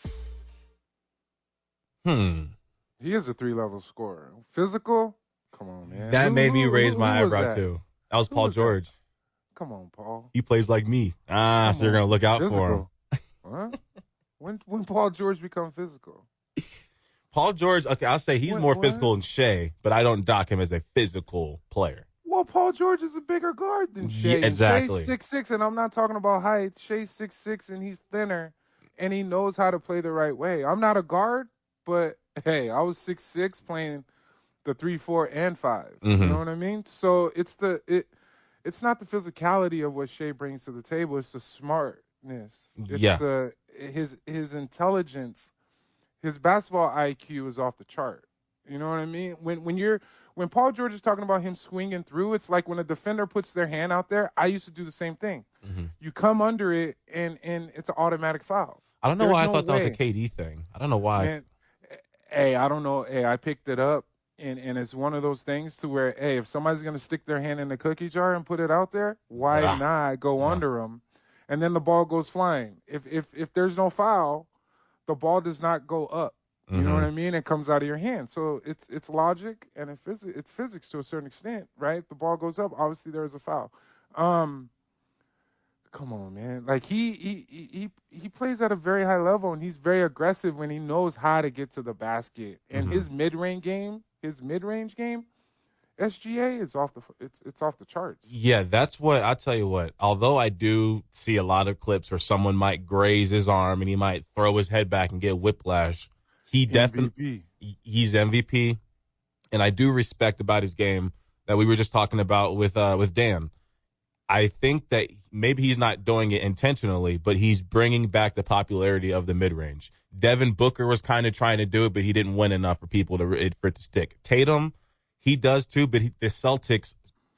He is a 3-level scorer. Physical. Come on, man. That made me raise my eyebrow, too. That was Paul George. Come on, Paul. He plays like me. So you're going to look out for him. Huh? When Paul George become physical? Paul George, okay, I'll say he's more physical than Shea, but I don't dock him as a physical player. Well, Paul George is a bigger guard than Shea. Yeah, exactly. Shea's 6'6", and I'm not talking about height. Shea's 6'6", and he's thinner, and he knows how to play the right way. I'm not a guard, but, hey, I was 6'6", playing the 3, 4, and 5. You know what I mean? So it's not the physicality of what Shea brings to the table. It's the smartness. It's his intelligence. His basketball IQ is off the chart. You know what I mean? When Paul George is talking about him swinging through, it's like when a defender puts their hand out there. I used to do the same thing. You come under it, and it's an automatic foul. I don't know why I thought that was a KD thing. I don't know why. Man, hey, I don't know. Hey, I picked it up. And it's one of those things to where, hey, if somebody's going to stick their hand in the cookie jar and put it out there, why not go under them? And then the ball goes flying. If there's no foul, the ball does not go up. You know what I mean? It comes out of your hand. So it's logic and it's physics to a certain extent, right? The ball goes up. Obviously, there is a foul. Come on, man. Like he plays at a very high level, and he's very aggressive when he knows how to get to the basket. And his mid-range game, SGA is off the charts. Yeah, that's what I'll tell you what. Although I do see a lot of clips where someone might graze his arm and he might throw his head back and get whiplash. He's MVP, and I do respect about his game that we were just talking about with Dan. I think that maybe he's not doing it intentionally, but he's bringing back the popularity of the mid-range. Devin Booker was kind of trying to do it, but he didn't win enough for people for it to stick. Tatum, he does too, but the Celtics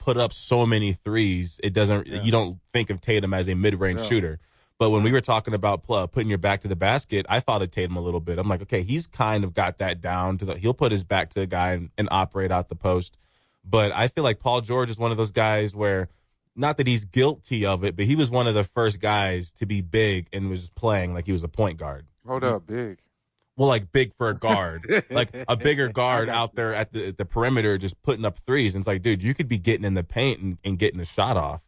put up so many threes, it doesn't. You don't think of Tatum as a mid-range shooter. But when we were talking about putting your back to the basket, I thought of Tatum a little bit. I'm like, okay, he's kind of got that down. He'll put his back to the guy and operate out the post. But I feel like Paul George is one of those guys where, not that he's guilty of it, but he was one of the first guys to be big and was playing like he was a point guard. Hold up, big. Well, like big for a guard, like a bigger guard out there at the perimeter just putting up threes. And it's like, dude, you could be getting in the paint and getting a shot off.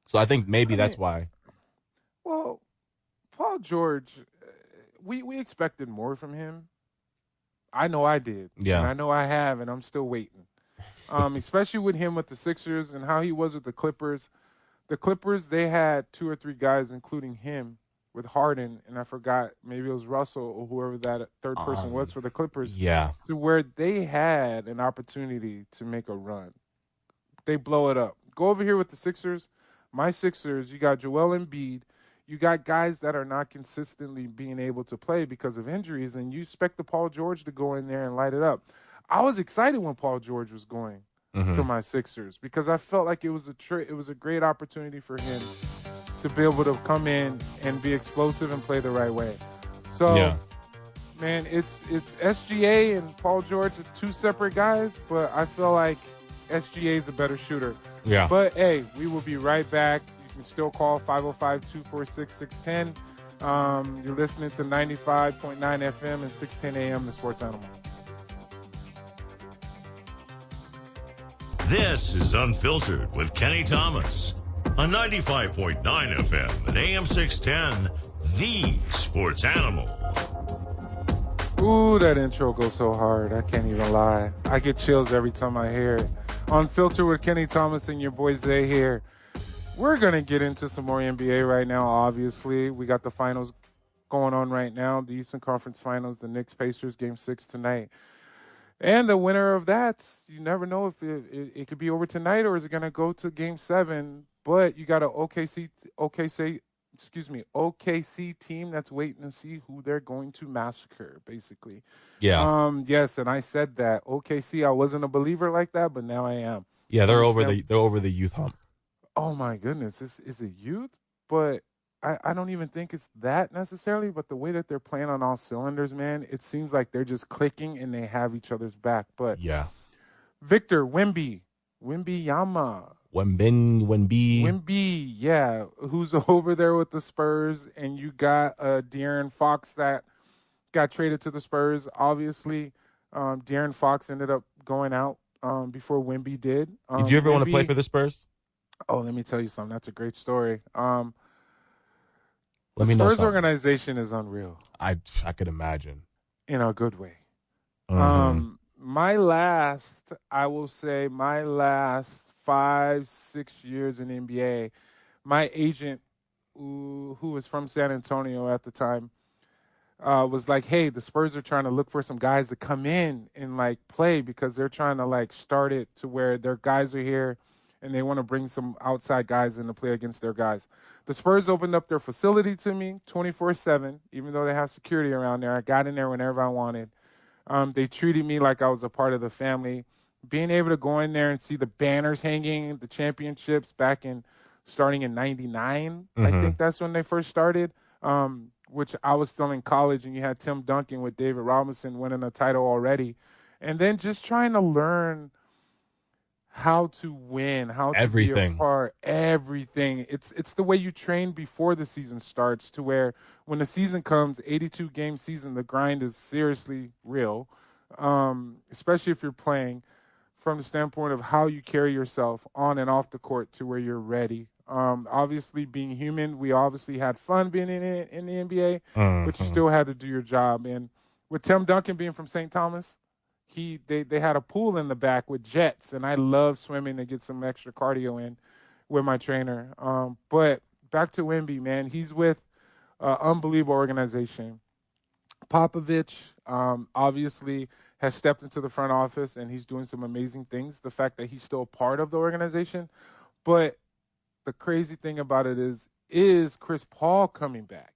So I think maybe that's why. Well, Paul George, we expected more from him. I know I did. Yeah. And I know I have, and I'm still waiting. Especially with him with the Sixers and how he was with the Clippers. The Clippers, they had 2 or 3 guys, including him, with Harden, and I forgot, maybe it was Russell or whoever that third person was for the Clippers. Yeah. To where they had an opportunity to make a run. They blow it up. Go over here with the Sixers. My Sixers, you got Joel Embiid. You got guys that are not consistently being able to play because of injuries, and you expect the Paul George to go in there and light it up. I was excited when Paul George was going to my Sixers because I felt like it was a great opportunity for him to be able to come in and be explosive and play the right way. So, man, it's SGA and Paul George are 2 separate guys, but I feel like SGA is a better shooter. Yeah. But, hey, we will be right back. You can still call 505-246-610. You're listening to 95.9 FM and 610 AM, The Sports Animal. This is Unfiltered with Kenny Thomas on 95.9 FM and AM 610, The Sports Animal. Ooh, that intro goes so hard. I can't even lie. I get chills every time I hear it. Unfiltered with Kenny Thomas and your boy Zay here. We're going to get into some more NBA right now, obviously. We got the finals going on right now, the Eastern Conference Finals, the Knicks-Pacers, Game 6 tonight. And the winner of that, you never know if it could be over tonight or is it going to go to Game 7. But you got an OKC team that's waiting to see who they're going to massacre, basically. Yeah. Yes, and I said that. OKC, I wasn't a believer like that, but now I am. Yeah, they're over the youth hump. Oh my goodness, is it youth? But I don't even think it's that necessarily, but the way that they're playing on all cylinders, man, it seems like they're just clicking and they have each other's back. But yeah. Victor Wemby, yeah, who's over there with the Spurs, and you got De'Aaron Fox that got traded to the Spurs. Obviously, De'Aaron Fox ended up going out before Wemby did. Did you ever want to play for the Spurs? Oh, let me tell you something. That's a great story. Let me the know Spurs something. organization is unreal. I could imagine. In a good way. Mm-hmm. My last 5-6 years in NBA, my agent, who was from San Antonio at the time, was like, hey, the Spurs are trying to look for some guys to come in and, like, play because they're trying to, like, start it to where their guys are here and they want to bring some outside guys in to play against their guys. The Spurs opened up their facility to me 24/7, even though they have security around there. I got in there whenever I wanted. They treated me like I was a part of the family. Being able to go in there and see the banners hanging, the championships starting in 99, I think that's when they first started, which I was still in college, and you had Tim Duncan with David Robinson winning a title already. And then just trying to learn how to win, how to be a part, everything. It's the way you train before the season starts to where when the season comes, 82-game season, the grind is seriously real, especially if you're playing from the standpoint of how you carry yourself on and off the court to where you're ready. Obviously, being human, we obviously had fun being in the NBA, but you still had to do your job. And with Tim Duncan being from St. Thomas, they had a pool in the back with jets, and I love swimming to get some extra cardio in with my trainer. But back to Wemby, man, he's with an unbelievable organization. Popovich obviously has stepped into the front office, and he's doing some amazing things. The fact that he's still a part of the organization, but the crazy thing about it is Chris Paul coming back?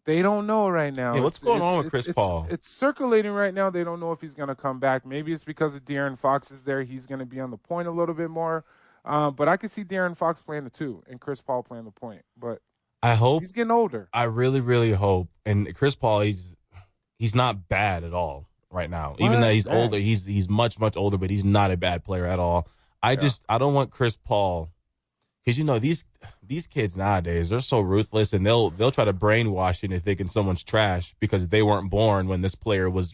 They don't know right now. Yeah, what's going on with Chris Paul? It's circulating right now. They don't know if he's going to come back. Maybe it's because of De'Aaron Fox is there. He's going to be on the point a little bit more. But I could see De'Aaron Fox playing the 2 and Chris Paul playing the point. But I hope. he's getting older. I really, really hope. And Chris Paul, he's not bad at all right now. Even though he's older, he's much, much older, but he's not a bad player at all. I don't want Chris Paul, because these kids nowadays, they're so ruthless, and they'll try to brainwash you into thinking someone's trash because they weren't born when this player was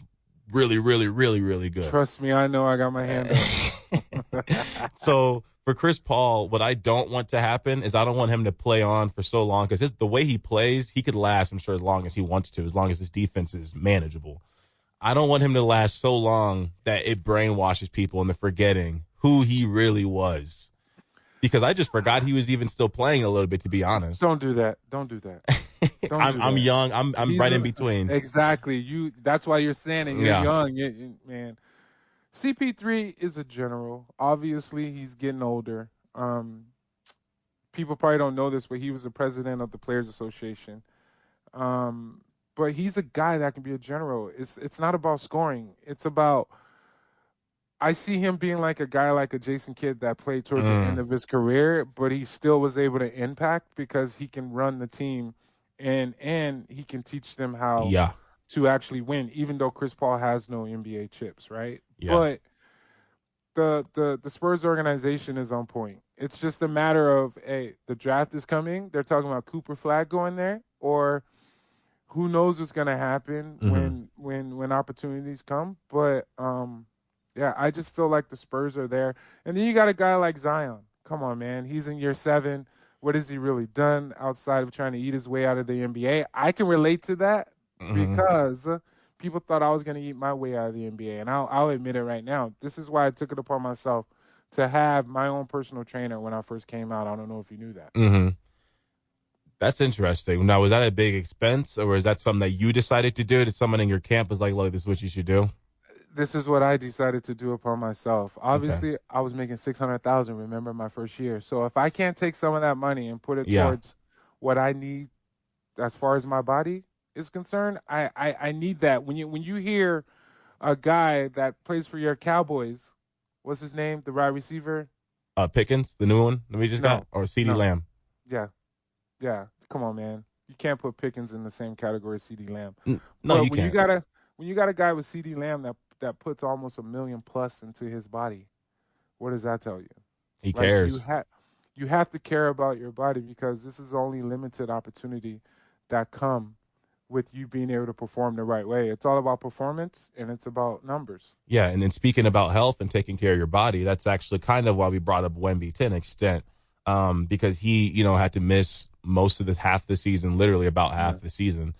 really, really, really, really good. Trust me, I know. I got my hand up. So for Chris Paul, what I don't want to happen is I don't want him to play on for so long, because the way he plays, he could last, I'm sure, as long as he wants to, as long as his defense is manageable. I don't want him to last so long that it brainwashes people into forgetting who he really was. Because I just forgot he was even still playing a little bit, to be honest. Don't do that. Don't do that. I'm young. I'm right in between. Exactly. That's why you're saying it. You're young, man. CP3 is a general. Obviously, he's getting older. People probably don't know this, but he was the president of the Players Association. But he's a guy that can be a general. It's not about scoring. It's about, I see him being like a guy like a Jason Kidd that played towards the end of his career, but he still was able to impact because he can run the team and he can teach them how to actually win, even though Chris Paul has no NBA chips, right? Yeah. But the Spurs organization is on point. It's just a matter of, hey, the draft is coming. They're talking about Cooper Flag going there, or who knows what's going to happen when opportunities come. But yeah, I just feel like the Spurs are there. And then you got a guy like Zion. Come on, man. He's in year 7. What has he really done outside of trying to eat his way out of the NBA? I can relate to that because people thought I was going to eat my way out of the NBA. And I'll admit it right now. This is why I took it upon myself to have my own personal trainer when I first came out. I don't know if you knew that. That's interesting. Now, was that a big expense, or is that something that you decided to do? Did someone in your camp was like, look, this is what you should do? This is what I decided to do upon myself. Obviously, I was making $600,000, remember, my first year. So if I can't take some of that money and put it towards what I need as far as my body is concerned, I need that. When you hear a guy that plays for your Cowboys, what's his name, the wide receiver? Pickens, the new one that we just got, or CeeDee Lamb? Yeah. Come on, man. You can't put Pickens in the same category as CeeDee Lamb. No, you can't. When you got a guy with CeeDee Lamb that puts almost $1 million plus into his body, what does that tell you? He cares. You have to care about your body, because this is only limited opportunity that come with you being able to perform the right way. It's all about performance, and it's about numbers. Yeah, and then speaking about health and taking care of your body, that's actually kind of why we brought up Wemby to an extent, because he, had to miss most of half the season, literally about half the season,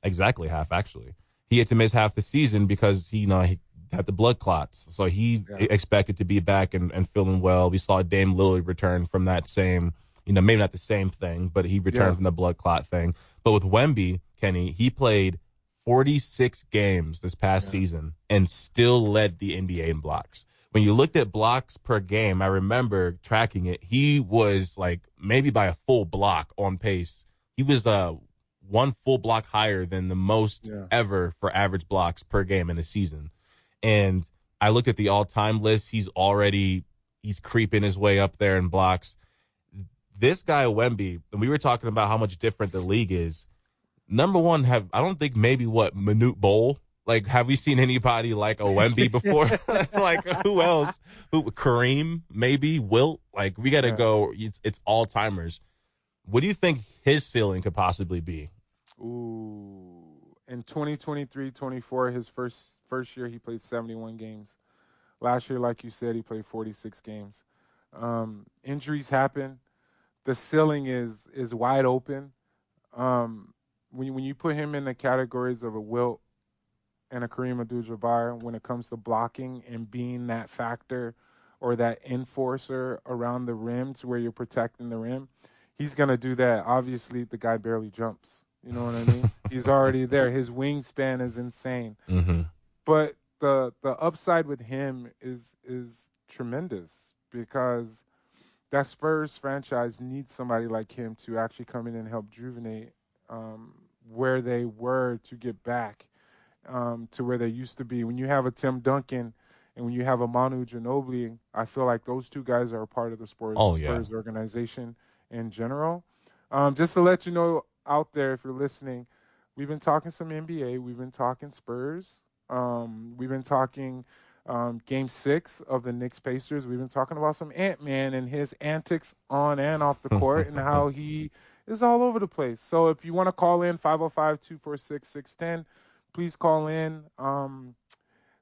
exactly half actually. He had to miss half the season because he had the blood clots, so he expected to be back and feeling well. We saw Dame Lillard return from that same, maybe not the same thing, but he returned from the blood clot thing. But with Wemby, Kenny, he played 46 games this past season and still led the NBA in blocks. When you looked at blocks per game, I remember tracking it. He was like maybe by a full block on pace. He was one full block higher than the most ever for average blocks per game in a season. And I looked at the all-time list. He's creeping his way up there in blocks. This guy, Wemby, and we were talking about how much different the league is. Number one, I don't think maybe Manute Bol. Like, have we seen anybody like a Wemby before? Like, who else? Kareem, maybe? Wilt? Like, we got to go. It's all-timers. What do you think his ceiling could possibly be? Ooh. In 2023-24, his first year, he played 71 games. Last year, like you said, he played 46 games. Injuries happen. The ceiling is wide open. When you put him in the categories of a Wilt and a Kareem Abdul-Jabbar, when it comes to blocking and being that factor or that enforcer around the rim to where you're protecting the rim, he's going to do that. Obviously, the guy barely jumps. You know what I mean? He's already there. His wingspan is insane. But the upside with him is tremendous, because that Spurs franchise needs somebody like him to actually come in and help rejuvenate where they were to get back to where they used to be. When you have a Tim Duncan and when you have a Manu Ginobili, I feel like those two guys are a part of the Oh, yeah. Spurs organization in general. Just to let you know out there, if you're listening, we've been talking some NBA. We've been talking Spurs. We've been talking Game 6 of the Knicks Pacers. We've been talking about some Ant-Man and his antics on and off the court and how he is all over the place. So if you want to call in, 505-246-610, please call in.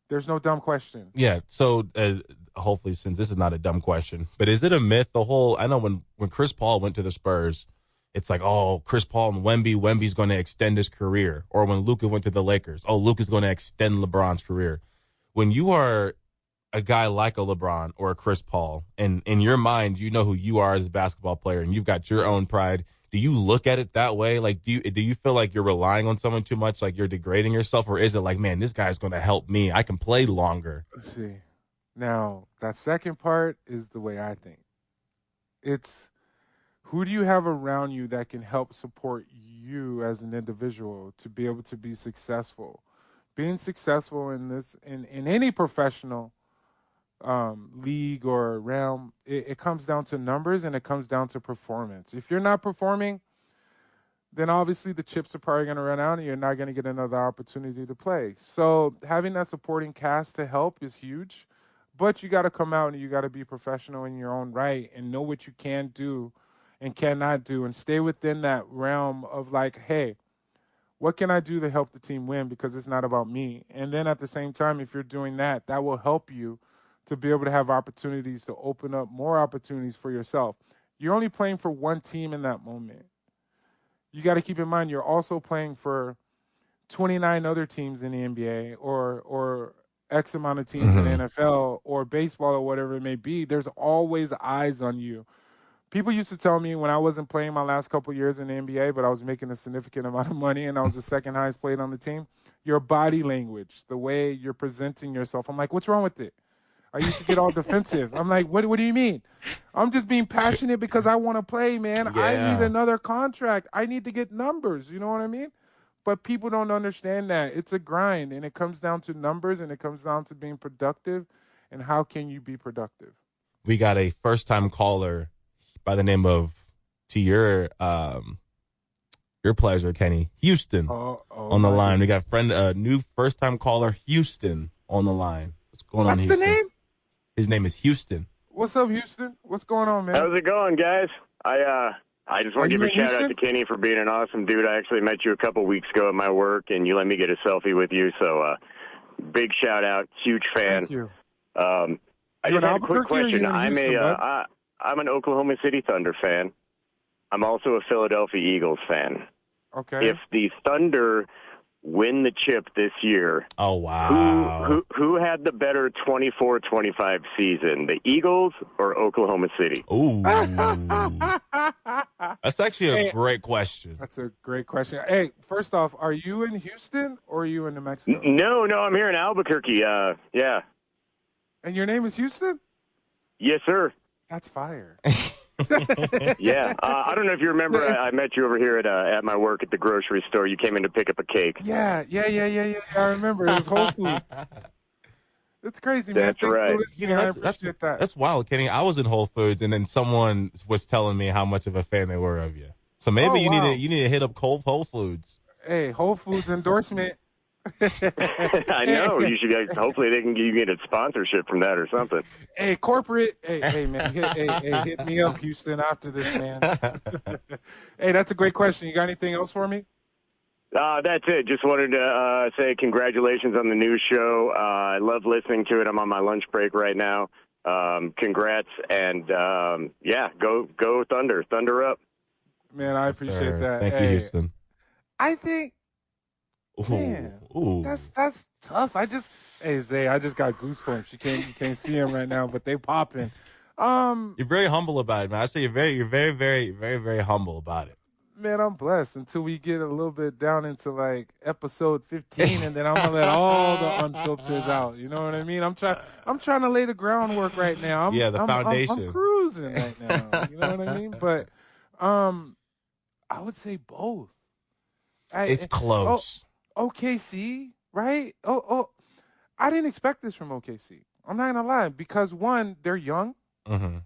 There's no dumb question. Yeah. So hopefully, since this is not a dumb question, but is it a myth? I know when Chris Paul went to the Spurs, it's like, oh, Chris Paul and Wemby's going to extend his career. Or when Luka went to the Lakers, oh, Luka's going to extend LeBron's career. When you are a guy like a LeBron or a Chris Paul, and in your mind, you know who you are as a basketball player, and you've got your own pride. Do you look at it that way? Like, do you feel like you're relying on someone too much, like you're degrading yourself, or is it like, man, this guy's going to help me. I can play longer. Let's see. Now, that second part is the way I think. It's who do you have around you that can help support you as an individual to be able to be successful? Being successful in any professional league or realm, it comes down to numbers and it comes down to performance. If you're not performing, then obviously the chips are probably going to run out and you're not going to get another opportunity to play. So having that supporting cast to help is huge, but you got to come out and you got to be professional in your own right and know what you can do and cannot do and stay within that realm of like, hey, what can I do to help the team win because it's not about me? And then at the same time, if you're doing that, that will help you to be able to have opportunities to open up more opportunities for yourself. You're only playing for one team in that moment. You got to keep in mind you're also playing for 29 other teams in the NBA or X amount of teams in the NFL or baseball or whatever it may be. There's always eyes on you. People used to tell me when I wasn't playing my last couple of years in the NBA, but I was making a significant amount of money and I was the second highest paid on the team, your body language, the way you're presenting yourself. I'm like, what's wrong with it? I used to get all defensive. I'm like, what do you mean? I'm just being passionate because I want to play, man. Yeah. I need another contract. I need to get numbers. You know what I mean? But people don't understand that. It's a grind, and it comes down to numbers, and it comes down to being productive, and how can you be productive? We got a first-time caller by the name of, to your pleasure, Kenny, Houston on the line. We got new first-time caller, Houston, on the line. What's going on, Houston? What's the name? His name is Houston. What's up, Houston? What's going on, man? How's it going, guys? I just want to give a shout out to Kenny for being an awesome dude. I actually met you a couple weeks ago at my work, and you let me get a selfie with you. So, big shout out, huge fan. Thank you. I just had a quick question. I'm an Oklahoma City Thunder fan. I'm also a Philadelphia Eagles fan. Okay. If the Thunder win the chip this year, oh wow, who had the better 24-25 season, the Eagles or Oklahoma City? Ooh, that's actually a great question. That's a great question. Hey, first off, are you in Houston or are you in New Mexico? No, I'm here in Albuquerque. Yeah. And your name is Houston? Yes, sir. That's fire. Yeah. I don't know if you remember, I met you over here at my work at the grocery store. You came in to pick up a cake. Yeah. I remember. It was Whole Foods. It's crazy, man. That's Thanks right. for listening. I appreciate that. That's wild, Kenny. I was in Whole Foods, and then someone was telling me how much of a fan they were of you. So maybe you need to hit up Whole Foods. Hey, Whole Foods endorsement. I know. You should. Hopefully, they can get a sponsorship from that or something. Hey, corporate. Hey, man. Hit me up, Houston, after this, man. Hey, that's a great question. You got anything else for me? That's it. Just wanted to say congratulations on the new show. I love listening to it. I'm on my lunch break right now. Congrats, and go Thunder. Thunder up. Man, I appreciate that. Thank you, Houston. I think. Man, that's tough. Zay, I just got goosebumps. You can't see them right now, but they popping. You're very humble about it, man. I say you're very, very, very, very humble about it. Man, I'm blessed until we get a little bit down into like episode 15, and then I'm gonna let all the unfilters out. You know what I mean? I'm trying to lay the groundwork right now. The foundation. I'm cruising right now. You know what I mean? But I would say both. It's close. OKC, right? I didn't expect this from OKC. I'm not gonna lie, because one, they're young, Mm-hmm.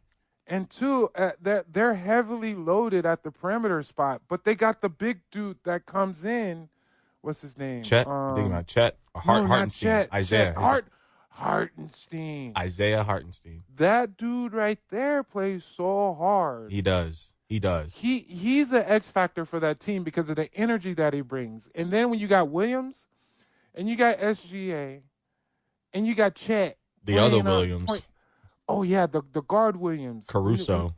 and two, they're heavily loaded at the perimeter spot, but they got the big dude that comes in. What's his name? Chet? You thinking about Chet? No, not Hartenstein. Chet. Isaiah. Hartenstein. Isaiah Hartenstein. That dude right there plays so hard. He does. He's an X factor for that team because of the energy that he brings. And then when you got Williams, and you got SGA, and you got Chet, The other Williams. The guard Williams. Caruso.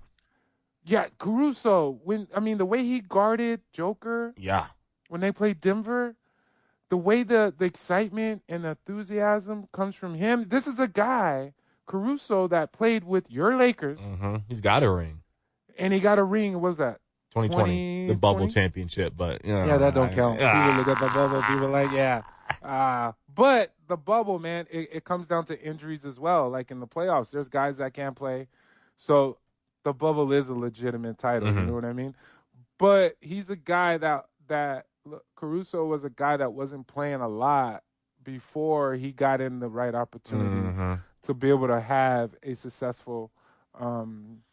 Caruso. The way he guarded Joker. Yeah. When they played Denver, the way the excitement and enthusiasm comes from him. This is a guy, Caruso, that played with your Lakers. Mm-hmm. He's got a ring. And he got a ring. What was that? 2020, the bubble championship, but that don't count. People look at the bubble, people like, but the bubble, man, it comes down to injuries as well. Like in the playoffs, there's guys that can't play, so the bubble is a legitimate title. Mm-hmm. You know what I mean? But he's a guy that Caruso was a guy that wasn't playing a lot before he got in the right opportunities to be able to have a successful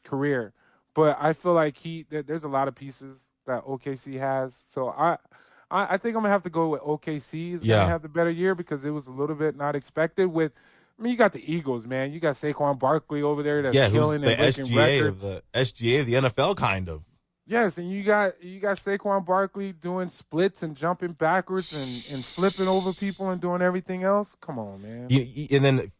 career. But I feel like there's a lot of pieces that OKC has. So I think I'm gonna have to go with OKC is gonna have the better year because it was a little bit not expected. You got the Eagles, man. You got Saquon Barkley over there that's killing and breaking records. The SGA of the NFL, kind of. Yes, and you got Saquon Barkley doing splits and jumping backwards and flipping over people and doing everything else. Come on, man. And then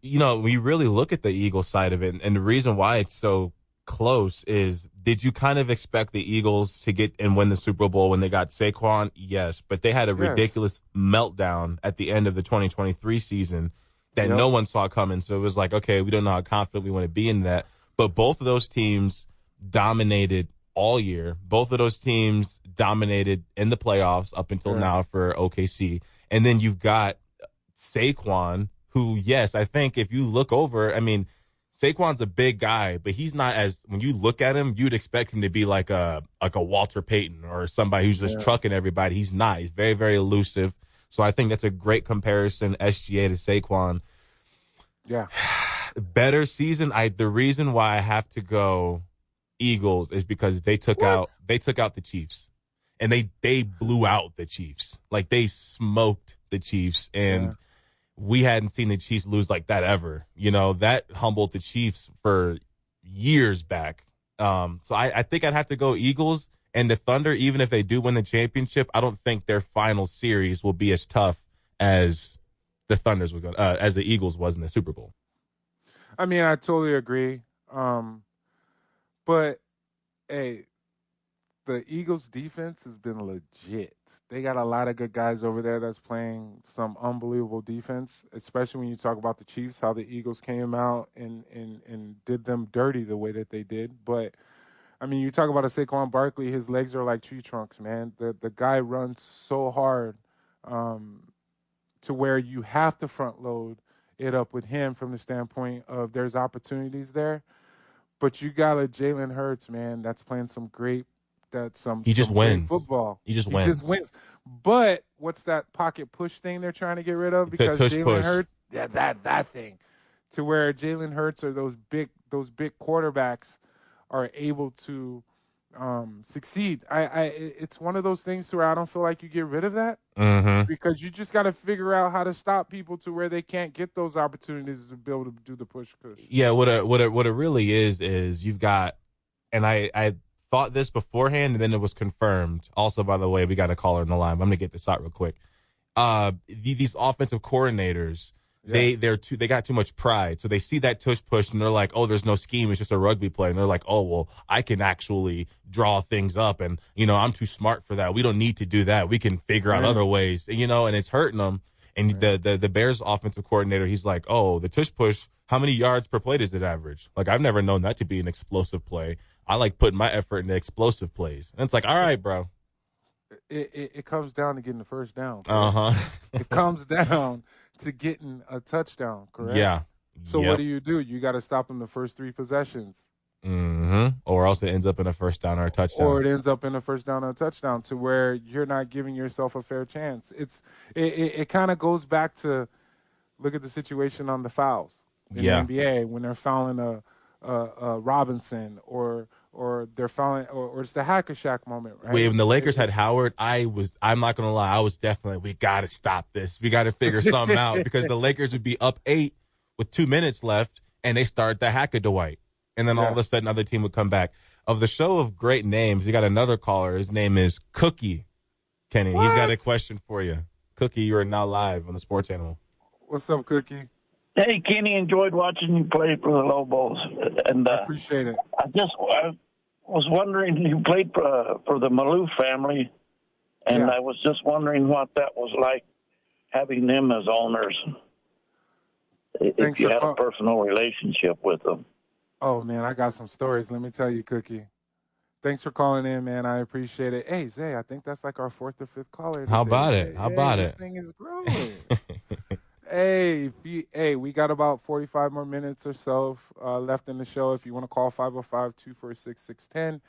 we really look at the Eagles side of it, and the reason why it's so close is, did you kind of expect the Eagles to get and win the Super Bowl when they got Saquon? Yes, but they had a ridiculous meltdown at the end of the 2023 season that no one saw coming. So it was like, okay, we don't know how confident we want to be in that. But both of those teams dominated all year. Both of those teams dominated in the playoffs up until now for OKC. And then you've got Saquon, who, yes, I think if you look over, Saquon's a big guy, but he's not when you look at him, you'd expect him to be like a Walter Payton or somebody who's just trucking everybody. He's not. He's very, very elusive. So I think that's a great comparison, SGA to Saquon. Yeah. Better season. The reason why I have to go Eagles is because they took out the Chiefs. And they blew out the Chiefs. Like, they smoked the Chiefs, and we hadn't seen the Chiefs lose like that ever. That humbled the Chiefs for years back. So I think I'd have to go Eagles. And the Thunder, even if they do win the championship, I don't think their final series will be as tough as the Thunder's was going, as the Eagles was in the Super Bowl. I totally agree. But hey, the Eagles defense has been legit. They got a lot of good guys over there that's playing some unbelievable defense, especially when you talk about the Chiefs, how the Eagles came out and did them dirty the way that they did. But, you talk about a Saquon Barkley, his legs are like tree trunks, man. The guy runs so hard to where you have to front load it up with him from the standpoint of there's opportunities there. But you got a Jalen Hurts, man, that's playing some great he just wins football. He just wins. But what's that pocket push thing they're trying to get rid of? Because Jalen Hurts, that thing, to where Jalen Hurts or those big quarterbacks are able to succeed. It's one of those things where I don't feel like you get rid of that because you just got to figure out how to stop people to where they can't get those opportunities to be able to do the push. Yeah, what it really is you've got, and I thought this beforehand, and then it was confirmed. Also, by the way, we got a caller in the line. I'm going to get this out real quick. These offensive coordinators, they got too much pride. So they see that tush push, and they're like, oh, there's no scheme. It's just a rugby play. And they're like, oh, well, I can actually draw things up, and, I'm too smart for that. We don't need to do that. We can figure out other ways, and it's hurting them. And the Bears offensive coordinator, he's like, oh, the tush push, how many yards per play does it average? Like, I've never known that to be an explosive play. I like putting my effort into explosive plays. And it's like, all right, bro. It comes down to getting the first down. It comes down to getting a touchdown, correct? Yeah. So what do? You got to stop them the first three possessions. Or else it ends up in a first down or a touchdown. Or it ends up in a first down or a touchdown to where you're not giving yourself a fair chance. It kind of goes back to look at the situation on the fouls in the NBA when they're fouling a Robinson or they're fouling or it's the hack a Shaq moment, right? When the Lakers had Howard, I'm not gonna lie, I was definitely, we gotta stop this. We gotta figure something out because the Lakers would be up 8 with 2 minutes left and they start the hack of Dwight. And then all of a sudden other team would come back. Of the show of great names, you got another caller. His name is Cookie. Kenny, he's got a question for you. Cookie, you are now live on the Sports Animal. What's up, Cookie? Hey, Kenny, enjoyed watching you play for the Lobos. And I appreciate it. I was wondering, you played for the Malou family, and I was just wondering what that was like having them as owners. If you had a personal relationship with them. Oh, man, I got some stories. Let me tell you, Cookie. Thanks for calling in, man. I appreciate it. Hey, Zay, I think that's like our 4th or 5th caller today. How about it? This thing is growing. Hey, we got about 45 more minutes or so left in the show. If you want to call 505-246-610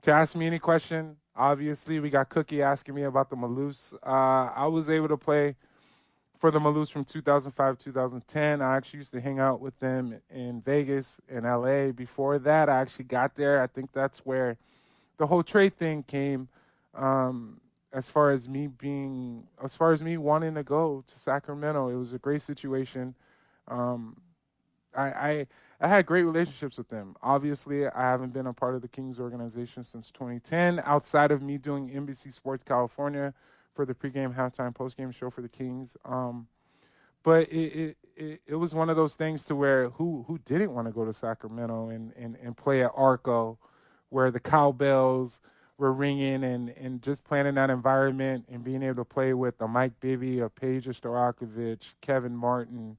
to ask me any question. Obviously, we got Cookie asking me about the Maloofs. I was able to play for the Maloofs from 2005 2010. I actually used to hang out with them in Vegas and LA. Before that, I actually got there. I think that's where the whole trade thing came. As far as me wanting to go to Sacramento, it was a great situation. I had great relationships with them. Obviously, I haven't been a part of the Kings organization since 2010, outside of me doing NBC Sports California for the pregame, halftime, postgame show for the Kings. But it was one of those things to where who didn't want to go to Sacramento and play at Arco, where the cowbells were ringing and just playing in that environment and being able to play with a Mike Bibby, a Peja Stojakovic, Kevin Martin,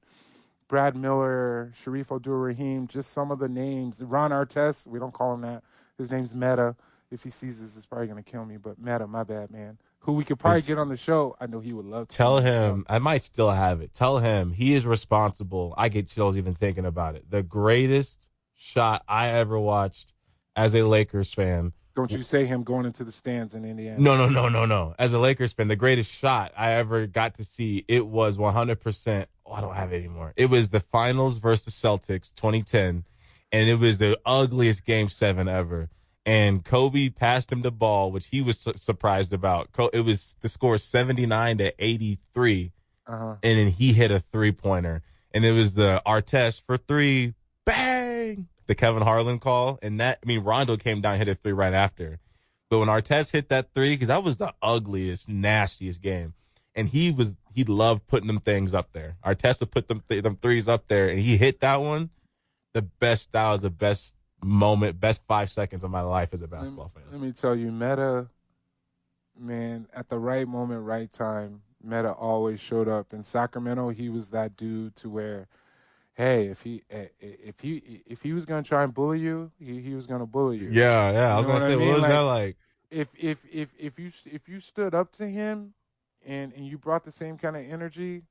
Brad Miller, Sharif Abdul-Rahim, just some of the names. Ron Artest, we don't call him that. His name's Meta. If he sees this, it's probably going to kill me. But Meta, my bad, man. Who we could probably get on the show. I know he would love to. Tell him, I might still have it. Tell him he is responsible. I get chills even thinking about it. The greatest shot I ever watched as a Lakers fan. Don't you say him going into the stands in Indiana. No. As a Lakers fan, the greatest shot I ever got to see, it was 100%. Oh, I don't have it anymore. It was the finals versus the Celtics, 2010, and it was the ugliest Game 7 ever. And Kobe passed him the ball, which he was surprised about. It was the score 79-83, and then he hit a three-pointer. And it was the Artest for three, bang, the Kevin Harlan call. And Rondo came down and hit a three right after. But when Artest hit that three, because that was the ugliest, nastiest game, and he loved putting them things up there. Artest would put them threes up there, and he hit that one. That was the best moment, best 5 seconds of my life as a basketball fan. Let me tell you, Meta, man, at the right moment, right time, Meta always showed up. In Sacramento, he was that dude to where, hey, if he was gonna try and bully you, he was gonna bully you. Yeah. I was gonna say, what was that like? If you stood up to him and you brought the same kind of energy,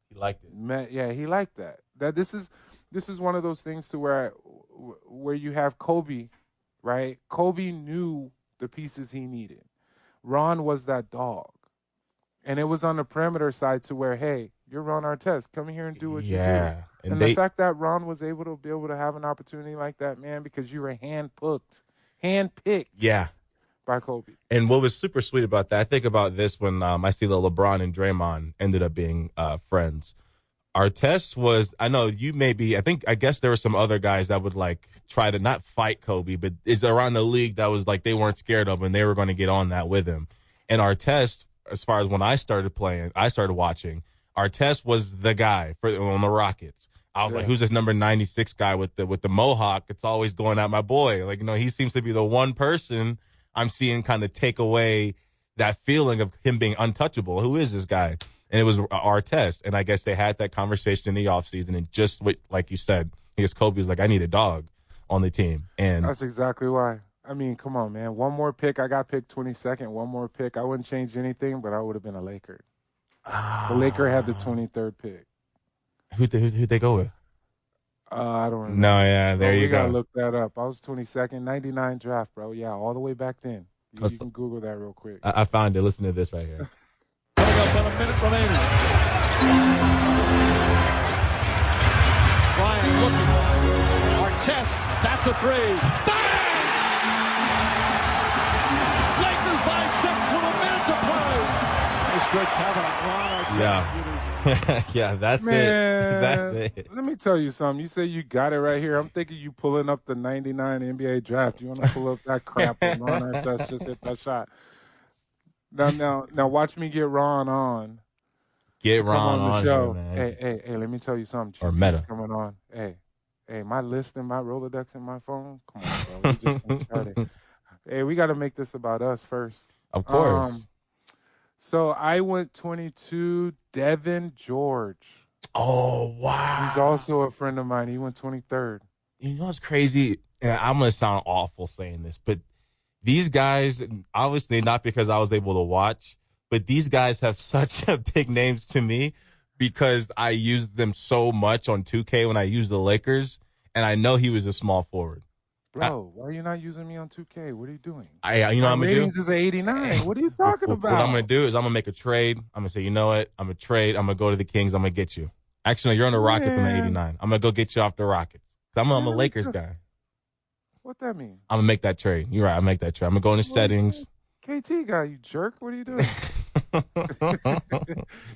he liked it. He liked that. This is one of those things to where you have Kobe, right? Kobe knew the pieces he needed. Ron was that dog. And it was on the perimeter side to where, hey, you're Ron Artest. Come here and do what you do. And the fact that Ron was able to have an opportunity like that, man, because you were handpicked. Yeah. By Kobe. And what was super sweet about that, I think about this when I see that LeBron and Draymond ended up being friends. Artest was, I guess there were some other guys that would like try to not fight Kobe, but it's around the league that was like they weren't scared of and they were going to get on that with him. And Artest, as far as when I started watching, Artest was the guy on the Rockets. I was like, who's this number 96 guy with the mohawk? It's always going at my boy. Like, he seems to be the one person I'm seeing kind of take away that feeling of him being untouchable. Who is this guy? And it was Artest. And I guess they had that conversation in the offseason. And just like you said, because Kobe was like, I need a dog on the team. And that's exactly why. I mean, come on, man. One more pick. I got picked 22nd. One more pick. I wouldn't change anything, but I would have been a Laker. The Laker had the 23rd pick. Who'd they go with? I don't remember. No, yeah, there you We got to go. look that up. I was 22nd, 99 draft, bro. Yeah, all the way back then. You can Google that real quick. I found it. Listen to this right here. Coming up on a minute remaining. Bryant looking. Artest, that's a three. Bang! Lakers by 6 with a minute to play. Nice great Kavanaugh. Ron Artest. Yeah. Yeah, that's it. That's it. Let me tell you something. You say you got it right here. I'm thinking you pulling up the 99 NBA draft. You want to pull up that crap when Ron Artest just hit that shot. Now, watch me get Ron on. Get Ron on the show. Here, man. Hey, let me tell you something. Or Meta. Coming on. Hey, my list and my Rolodex in my phone. Come on, bro. We just getting started. Hey, we got to make this about us first. Of course. So I went 22, Devin George. Oh, wow. He's also a friend of mine. He went 23rd. You know what's crazy? And I'm going to sound awful saying this, but these guys, obviously not because I was able to watch, but these guys have such big names to me because I used them so much on 2K when I used the Lakers, and I know he was a small forward. Bro, why are you not using me on 2K? What are you doing? You know what I'm going to do? Ratings is 89. What are you talking about? What I'm going to do is I'm going to make a trade. I'm going to say, you know what? I'm going to trade. I'm going to go to the Kings. I'm going to get you. Actually, no, you're on the Rockets on the 89. I'm going to go get you off the Rockets. I'm a Lakers guy. What that mean? I'm going to make that trade. You're right. I'll make that trade. I'm going to go into settings. KT guy, you jerk. What are you doing?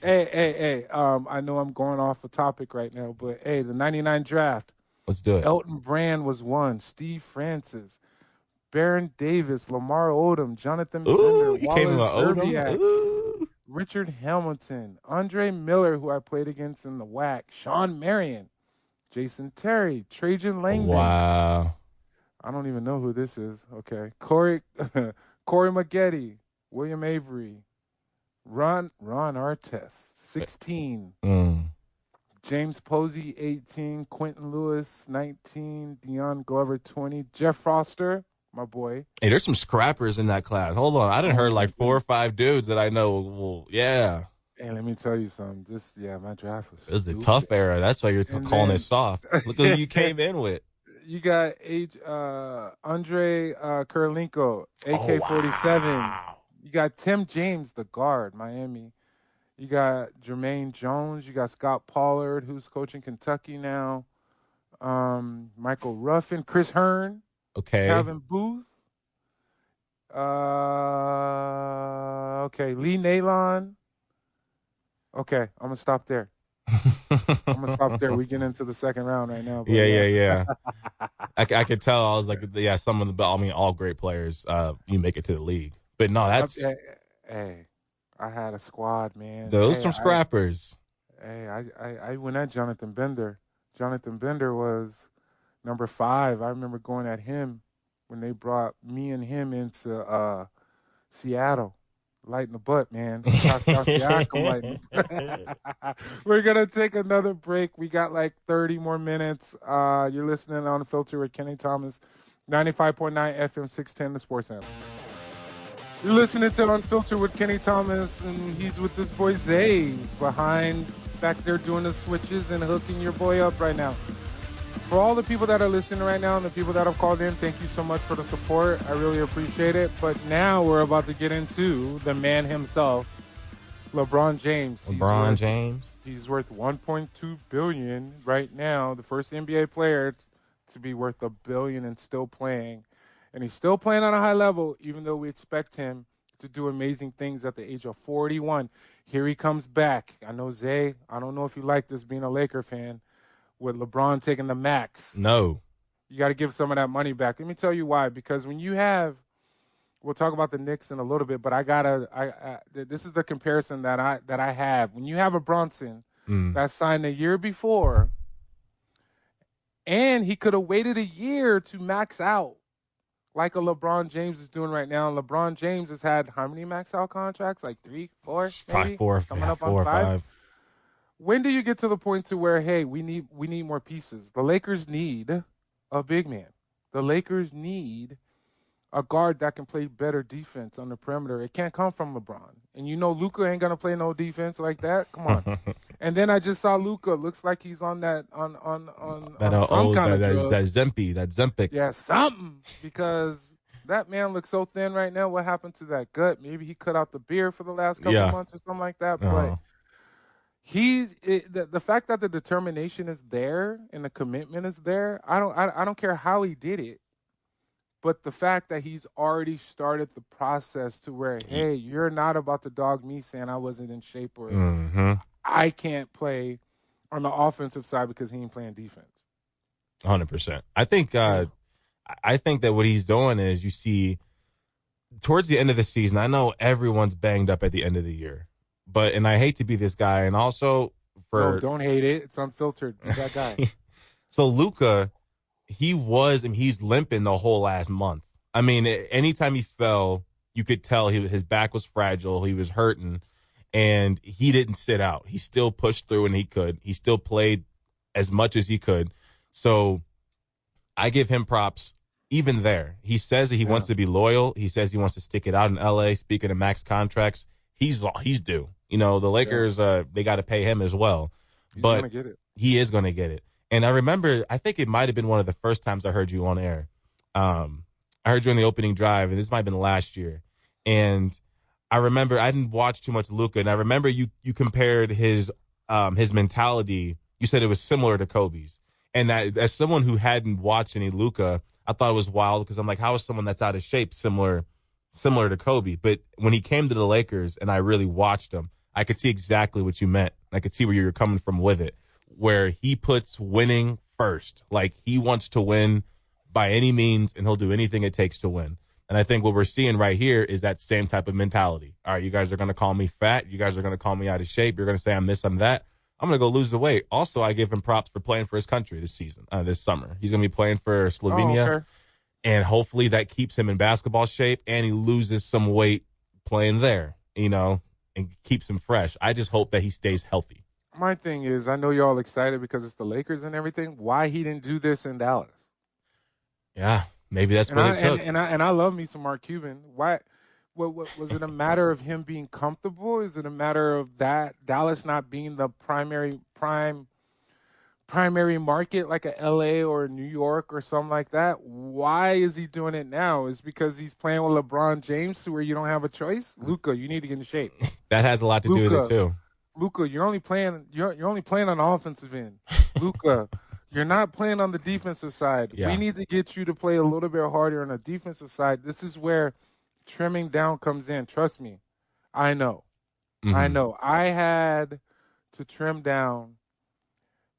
Hey. I know I'm going off a topic right now, but hey, the 99 draft. Let's do it. Elton Brand was one. Steve Francis, Baron Davis, Lamar Odom, Jonathan Bender, Wallace Zerbiak, Richard Hamilton, Andre Miller, who I played against in the WAC, Sean Marion, Jason Terry, Trajan Langdon. Wow. I don't even know who this is. Okay. Corey Maggette, William Avery, Ron Artest, 16. James Posey, 18. Quentin Lewis, 19. Deion Glover, 20. Jeff Foster, my boy. Hey, there's some scrappers in that class. Hold on. I done heard like 4 or 5 dudes that I know. Well, yeah. Hey, let me tell you something. My draft was It was a tough era. That's why you're calling it soft. Look who you came in with. You got Andre Kurylenko, AK-47. Wow. You got Tim James, the guard, Miami. You got Jermaine Jones. You got Scott Pollard, who's coaching Kentucky now. Michael Ruffin, Chris Hearn. Okay. Calvin Booth. Lee Nalon. Okay, I'm going to stop there. We get into the second round right now. Yeah. I could tell. I was like, yeah, some of the, all great players, you make it to the league. But no, that's. Hey, I had a squad, man. Those some scrappers. I went at Jonathan Bender. Jonathan Bender was number 5. I remember going at him when they brought me and him into Seattle. Lighting the butt, man. We're going to take another break. We got like 30 more minutes. You're listening on Unfiltered with Kenny Thomas, 95.9 FM 610, the Sports Animal. You're listening to Unfiltered with Kenny Thomas, and he's with this boy Zay back there doing the switches and hooking your boy up right now. For all the people that are listening right now and the people that have called in, thank you so much for the support. I really appreciate it. But now we're about to get into the man himself, LeBron James. He's worth $1.2 billion right now, the first NBA player to be worth $1 billion and still playing. And he's still playing on a high level, even though we expect him to do amazing things at the age of 41. Here he comes back. I know, Zay, I don't know if you like this being a Laker fan, with LeBron taking the max. No. You got to give some of that money back. Let me tell you why. Because when you have, we'll talk about the Knicks in a little bit, but this is the comparison that I have. When you have a Bronson that signed a year before, and he could have waited a year to max out, like a LeBron James is doing right now. LeBron James has had how many max out contracts? Like 3, 4, maybe? Probably 4, coming up 4 on or 5. When do you get to the point to where, hey, we need more pieces? The Lakers need a big man. The Lakers need a guard that can play better defense on the perimeter. It can't come from LeBron. And you know Luka ain't going to play no defense like that. Come on. And then I just saw Luka. Looks like he's on that on some old kind of drug. that Zempic. Yeah, something, because that man looks so thin right now. What happened to that gut? Maybe he cut out the beer for the last couple months or something like that. But the fact that the determination is there and the commitment is there. I don't care how he did it, but the fact that he's already started the process to where, hey, you're not about to dog me saying I wasn't in shape or I can't play on the offensive side because he ain't playing defense. 100%. I think that what he's doing is, you see, towards the end of the season, I know everyone's banged up at the end of the year, and I hate to be this guy, and also no, don't hate it. It's unfiltered. Be that guy. So Luka, he's limping the whole last month. I mean, anytime he fell, you could tell his back was fragile. He was hurting, and he didn't sit out. He still pushed through, and he still played as much as he could. So I give him props even there. He says that he wants to be loyal. He says he wants to stick it out in L.A. Speaking of max contracts, he's due. The Lakers, they got to pay him as well. He's going to get it. He is going to get it. And I remember, I think it might have been one of the first times I heard you on air. I heard you on the opening drive, and this might have been last year. And I remember, I didn't watch too much Luka, and I remember you compared his mentality. You said it was similar to Kobe's. And that, as someone who hadn't watched any Luka, I thought it was wild, because I'm like, how is someone that's out of shape similar to Kobe? But when he came to the Lakers and I really watched him, I could see exactly what you meant. I could see where you were coming from with it, where he puts winning first. Like, he wants to win by any means, and he'll do anything it takes to win. And I think what we're seeing right here is that same type of mentality. All right, you guys are going to call me fat. You guys are going to call me out of shape. You're going to say I'm this, I'm that. I'm going to go lose the weight. Also, I give him props for playing for his country this summer. He's going to be playing for Slovenia. Oh, okay. And hopefully that keeps him in basketball shape, and he loses some weight playing there, and keeps him fresh. I just hope that he stays healthy. My thing is, I know you're all excited because it's the Lakers and everything. Why he didn't do this in Dallas? Yeah, maybe that's what it took. And I love me some Mark Cuban. Why? What was it a matter of him being comfortable? Is it a matter of that Dallas not being the primary market like a LA or New York or something like that? Why is he doing it now? Is because he's playing with LeBron James, where you don't have a choice? Luka, you need to get in shape. That has a lot to do with it too. Luka, you're only playing on the offensive end. Luka, you're not playing on the defensive side. Yeah. We need to get you to play a little bit harder on the defensive side. This is where trimming down comes in. Trust me. I know. Mm-hmm. I know. I had to trim down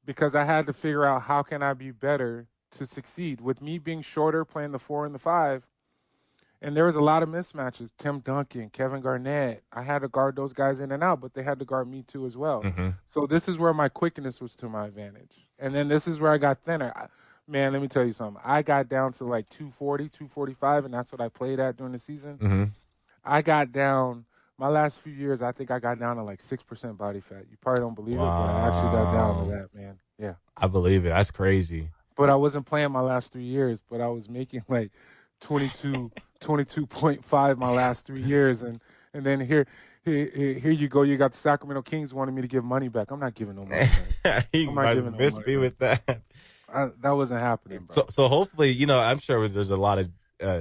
because I had to figure out how can I be better to succeed. With me being shorter, playing the 4 and the 5, and there was a lot of mismatches. Tim Duncan, Kevin Garnett. I had to guard those guys in and out, but they had to guard me too as well. Mm-hmm. So this is where my quickness was to my advantage. And then this is where I got thinner. Man, let me tell you something. I got down to like 240, 245, and that's what I played at during the season. Mm-hmm. I got down, my last few years, I think I got down to like 6% body fat. You probably don't believe it, but I actually got down to that, man. Yeah. I believe it. That's crazy. But I wasn't playing my last 3 years, but I was making like 22.5 my last 3 years. And then here you go. You got the Sacramento Kings wanting me to give money back. I'm not giving no money back. You guys missed me with that. That wasn't happening, bro. So hopefully, I'm sure there's a lot of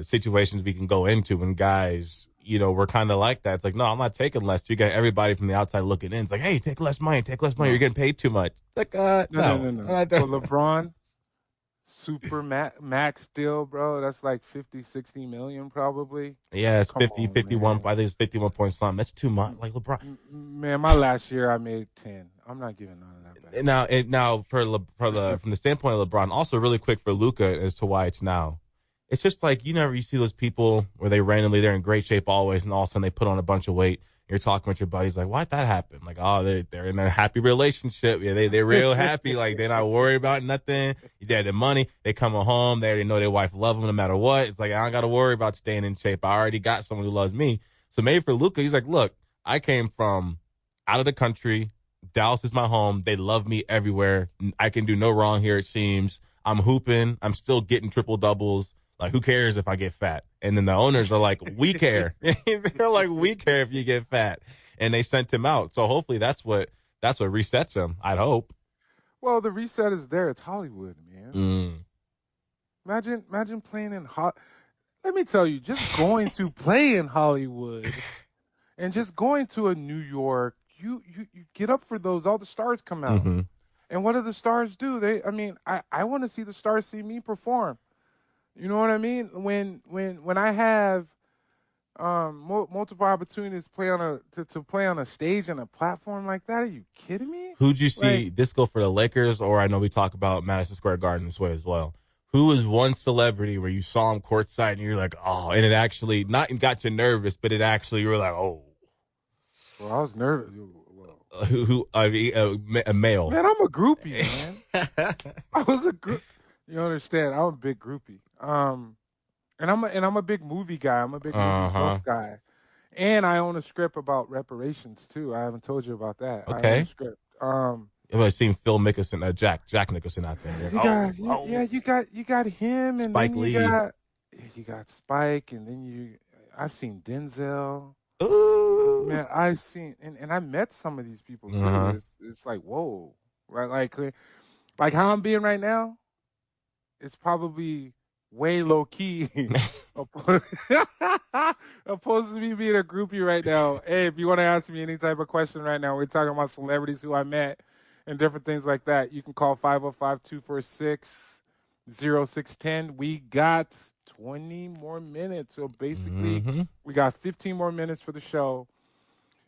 situations we can go into when guys, we're kind of like that. It's like, no, I'm not taking less. You got everybody from the outside looking in. It's like, hey, take less money. You're getting paid too much. It's like, no. But LeBron, super max deal, bro. That's like 50, 60 million probably. Yeah, it's 51. I think it's 51 point something. That's too much. Like LeBron. Man, my last year I made 10. I'm not giving none of that back. Now from the standpoint of LeBron, also really quick for Luka as to why it's now. It's just like, you see those people where they're in great shape always, and all of a sudden they put on a bunch of weight. You're talking with your buddies like, why'd that happen? Like, oh, they're in a happy relationship. Yeah, they're real happy. Like, they're not worried about nothing. They had the money. They come home. They already know their wife loves them no matter what. It's like, I don't got to worry about staying in shape. I already got someone who loves me. So maybe for Luka, he's like, look, I came from out of the country. Dallas is my home. They love me everywhere. I can do no wrong here, it seems. I'm hooping. I'm still getting triple doubles. Like, who cares if I get fat? And then the owners are like, we care. They're like, we care if you get fat. And they sent him out. So hopefully that's what That's what resets him, I'd hope. Well, the reset is there. It's Hollywood, man. Mm. Imagine playing in Let me tell you, just going to play in Hollywood and just going to a New York, you get up for those. All the stars come out. Mm-hmm. And what do the stars do? I want to see the stars see me perform. You know what I mean? When I have multiple opportunities to play on a stage and a platform like that, are you kidding me? Who'd you see? This go for the Lakers, or I know we talk about Madison Square Garden this way as well. Who was one celebrity where you saw him courtside and you're like, oh, and it actually not got you nervous, but it actually you were like, oh. Well, I was nervous. A male. Man, I'm a groupie, man. I was a group. You understand? I'm a big groupie. And I'm a big movie guy. I'm a big movie buff guy. And I own a script about reparations too. I haven't told you about that. Okay. I own a script. I've seen Phil Nicholson, Jack Nicholson out there. You got him, and Spike then Lee. you got Spike, and then I've seen Denzel. Ooh. Man, I've seen, and I met some of these people too. It's like, whoa, right? Like how I'm being right now. It's probably way low key, opposed to me being a groupie right now. Hey, if you want to ask me any type of question right now, we're talking about celebrities who I met and different things like that. You can call 505-246-0610. We got 20 more minutes. So basically, we got 15 more minutes for the show.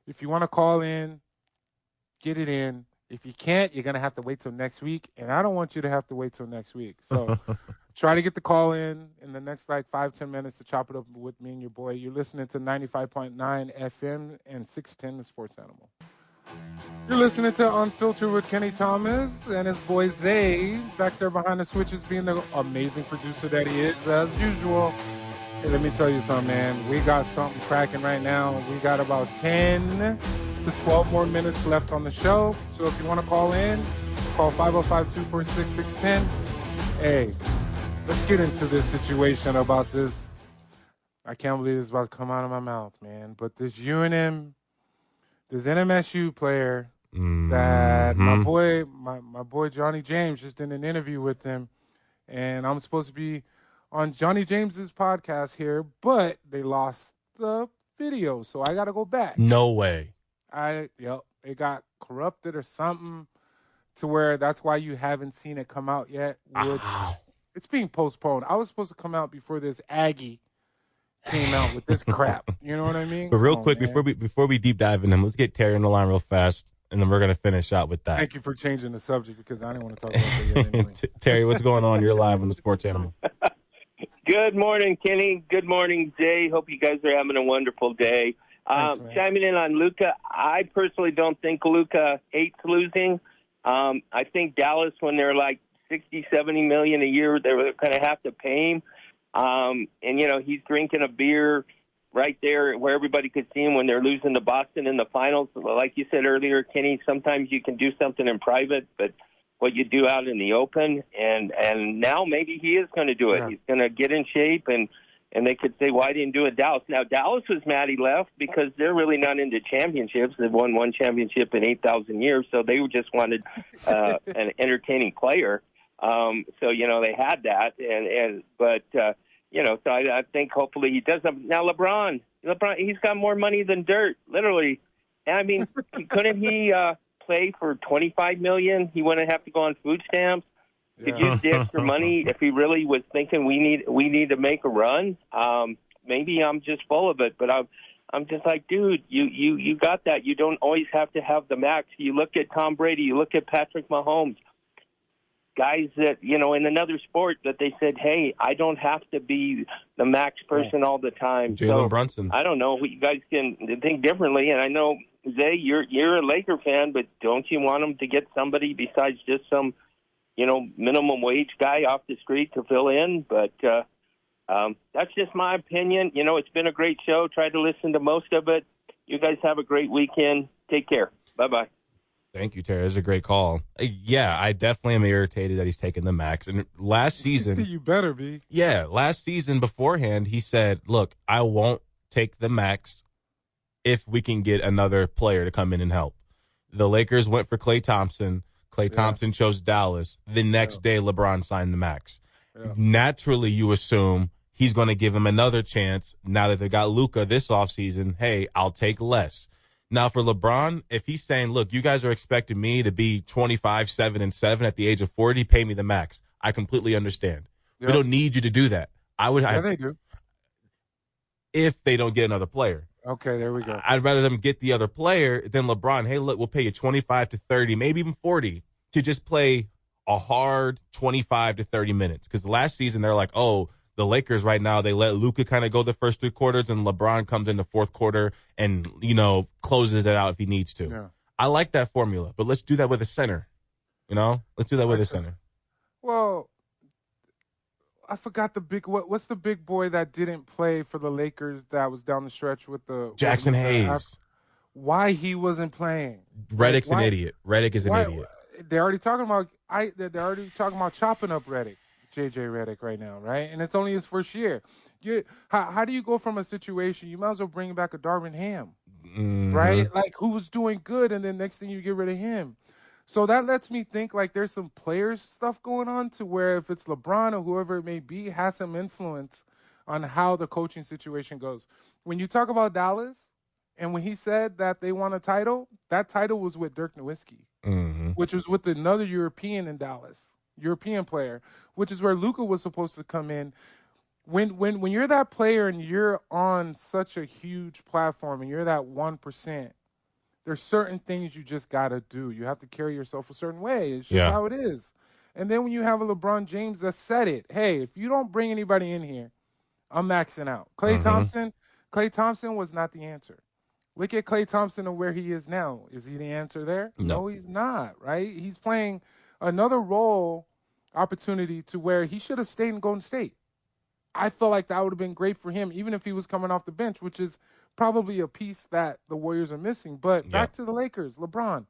If you want to call in, get it in. If you can't, you're going to have to wait till next week. And I don't want you to have to wait till next week. So try to get the call in the next 5-10 minutes to chop it up with me and your boy. You're listening to 95.9 FM and 610 The Sports Animal. You're listening to Unfiltered with Kenny Thomas and his boy Zay back there behind the switches being the amazing producer that he is as usual. Hey, let me tell you something, man. We got something cracking right now. We got about 10 to 12 more minutes left on the show. So if you want to call in, call 505-246-610. Hey, let's get into this situation about this. I can't believe this is about to come out of my mouth, man. But this UNM, this NMSU player that my boy Johnny James just did an interview with him, and I'm supposed to be on Johnny James's podcast here, but they lost the video, so I got to go back. No way. It got corrupted or something to where that's why you haven't seen it come out yet. It's being postponed. I was supposed to come out before this Aggie came out with this crap. You know what I mean? But real quick, before we deep dive in them, let's get Terry on the line real fast, and then we're going to finish out with that. Thank you for changing the subject because I didn't want to talk about that yet anyway. Terry, what's going on? You're live on the Sports Animal. Good morning, Kenny. Good morning, Jay. Hope you guys are having a wonderful day. Thanks, chiming in on Luka, I personally don't think Luka hates losing. I think Dallas, when they're like 60, 70 million a year, they're going to have to pay him. And, he's drinking a beer right there where everybody could see him when they're losing to Boston in the finals. Like you said earlier, Kenny, sometimes you can do something in private, but what you do out in the open, and now maybe he is going to do it. Yeah. He's going to get in shape, and they could say, why didn't do it Dallas? Now, Dallas was mad he left because they're really not into championships. They've won one championship in 8,000 years, so they just wanted an entertaining player. So, they had that, but so I think hopefully he does something. Now, LeBron, he's got more money than dirt, literally. I mean, couldn't he play for $25 million? He wouldn't have to go on food stamps. Could use the extra money if he really was thinking we need to make a run. Maybe I'm just full of it, but I'm just like, dude, you got that. You don't always have to have the max. You look at Tom Brady, you look at Patrick Mahomes, guys that, in another sport that they said, hey, I don't have to be the max person all the time. Jalen Brunson. I don't know. You guys can think differently, and I know, Zay, you're a Laker fan, but don't you want them to get somebody besides just some minimum wage guy off the street to fill in? But that's just my opinion. It's been a great show. Try to listen to most of it. You guys have a great weekend. Take care. Bye-bye. Thank you, Terry. That's a great call. Yeah, I definitely am irritated that he's taking the max. And last season... You better be. Yeah, last season beforehand, he said, look, I won't take the max if we can get another player to come in and help. The Lakers went for Klay Thompson. Klay Thompson chose Dallas. The next day, LeBron signed the max. Yeah. Naturally, you assume he's going to give him another chance now that they got Luka this offseason. Hey, I'll take less. Now, for LeBron, if he's saying, look, you guys are expecting me to be 25, 7, and 7 at the age of 40, pay me the max. I completely understand. Yep. We don't need you to do that. They do. If they don't get another player. Okay, there we go. I'd rather them get the other player than LeBron. Hey, look, we'll pay you 25 to 30, maybe even 40 to just play a hard 25 to 30 minutes. Because last season, they're like, oh, the Lakers right now, they let Luka kind of go the first 3 quarters, and LeBron comes in the fourth quarter and, closes it out if he needs to. Yeah. I like that formula, but let's do that with a center. Let's do that with a center. Well, I forgot what's the big boy that didn't play for the Lakers that was down the stretch with the Jackson Hayes. Why he wasn't playing? Reddick's an idiot. Reddick is an idiot. They're already talking about chopping up Reddick, JJ Reddick right now, right? And it's only his first year. How do you go from a situation? You might as well bring back a Darvin Ham, right? Like, who was doing good, and then next thing you get rid of him. So that lets me think like there's some players stuff going on to where if it's LeBron or whoever it may be, has some influence on how the coaching situation goes. When you talk about Dallas, and when he said that they won a title, that title was with Dirk Nowitzki, which was with another European in Dallas, European player, which is where Luka was supposed to come in. When you're that player and you're on such a huge platform and you're that 1%, there's certain things you just got to do. You have to carry yourself a certain way. It's just how it is. And then when you have a LeBron James that said it, hey, if you don't bring anybody in here, I'm maxing out. Klay Thompson was not the answer. Look at Klay Thompson and where he is now. Is he the answer there? No, he's not, right? He's playing another role opportunity to where he should have stayed in Golden State. I feel like that would have been great for him, even if he was coming off the bench, which is probably a piece that the Warriors are missing. But back to the Lakers, LeBron.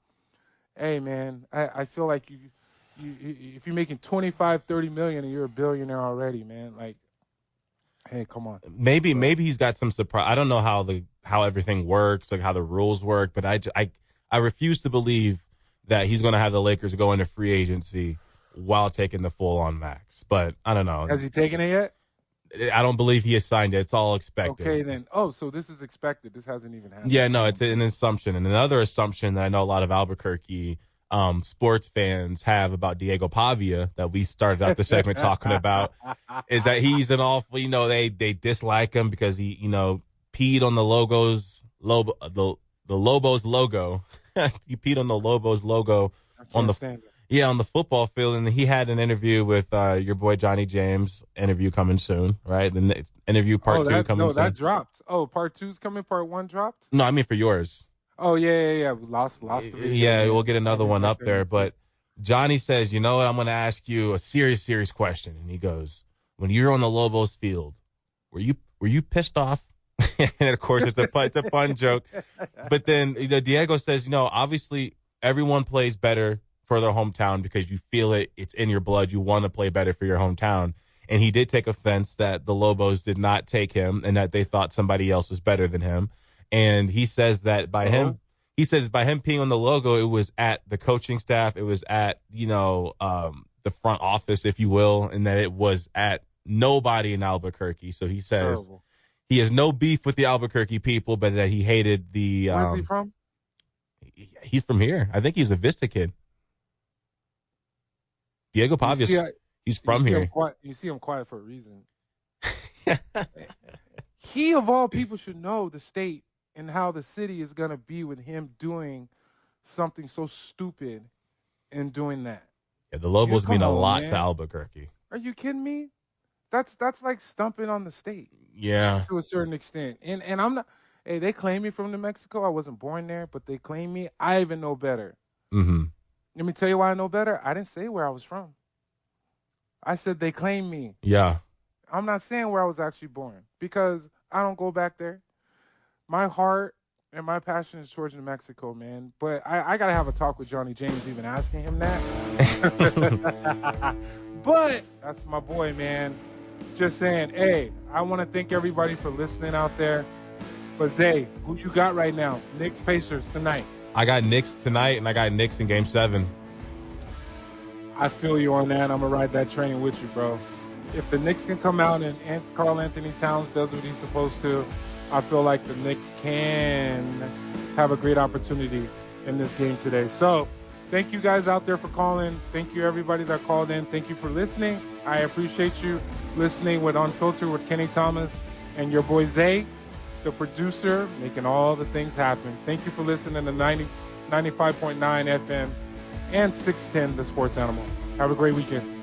Hey, man, I feel like you if you're making $25-30 million and you're a billionaire already, man, like, hey, come on. Maybe he's got some surprise. I don't know how everything works, like how the rules work, but I refuse to believe that he's going to have the Lakers go into free agency while taking the full-on max. But I don't know. Has he taken it yet? I don't believe he has signed it. It's all expected. Okay, then. Oh, so this is expected. This hasn't even happened. Yeah, no, it's an assumption. And another assumption that I know a lot of Albuquerque sports fans have about Diego Pavia that we started out the segment talking about is that he's an awful, they dislike him because he, peed on the Lobos logo. He peed on the Lobos logo on the football field, and he had an interview with your boy Johnny James. Interview coming soon, right? The next interview part 2 coming soon. No, that dropped. Oh, part 2's coming. Part 1 dropped. No, I mean for yours. Oh yeah. We lost the video. Yeah, we'll get another one up there. But Johnny says, you know what? I'm going to ask you a serious question. And he goes, when you're on the Lobos field, were you pissed off? And of course, it's a fun joke. But then Diego says, obviously everyone plays better for their hometown because you feel it. It's in your blood. You want to play better for your hometown. And he did take offense that the Lobos did not take him and that they thought somebody else was better than him. And he says that by him peeing on the logo, it was at the coaching staff. It was at, the front office, if you will, and that it was at nobody in Albuquerque. So he says he has no beef with the Albuquerque people, but that he hated the. Where's he from? He's from here. I think he's a Vista kid. Diego Pavia, he's from here. You see him quiet for a reason. He, of all people, should know the state and how the city is going to be with him doing something so stupid and doing that. Yeah, the Lobos mean a lot to Albuquerque. Are you kidding me? That's like stumping on the state. Yeah. To a certain extent. And I'm not, hey, they claim me from New Mexico. I wasn't born there, but they claim me. I even know better. Mm-hmm. Let me tell you why I know better. I didn't say where I was from. I said they claim me. Yeah. I'm not saying where I was actually born because I don't go back there. My heart and my passion is towards New Mexico, man. But I got to have a talk with Johnny James even asking him that. But that's my boy, man. Just saying, hey, I want to thank everybody for listening out there. But Zay, who you got right now? Knicks Pacers tonight. I got Knicks tonight, and I got Knicks in Game 7. I feel you on that. I'm going to ride that train with you, bro. If the Knicks can come out and Karl Anthony Towns does what he's supposed to, I feel like the Knicks can have a great opportunity in this game today. So thank you guys out there for calling. Thank you, everybody that called in. Thank you for listening. I appreciate you listening with Unfiltered with Kenny Thomas and your boy Zay, the producer, making all the things happen. Thank you for listening to 95.9 FM and 610 The Sports Animal. Have a great weekend.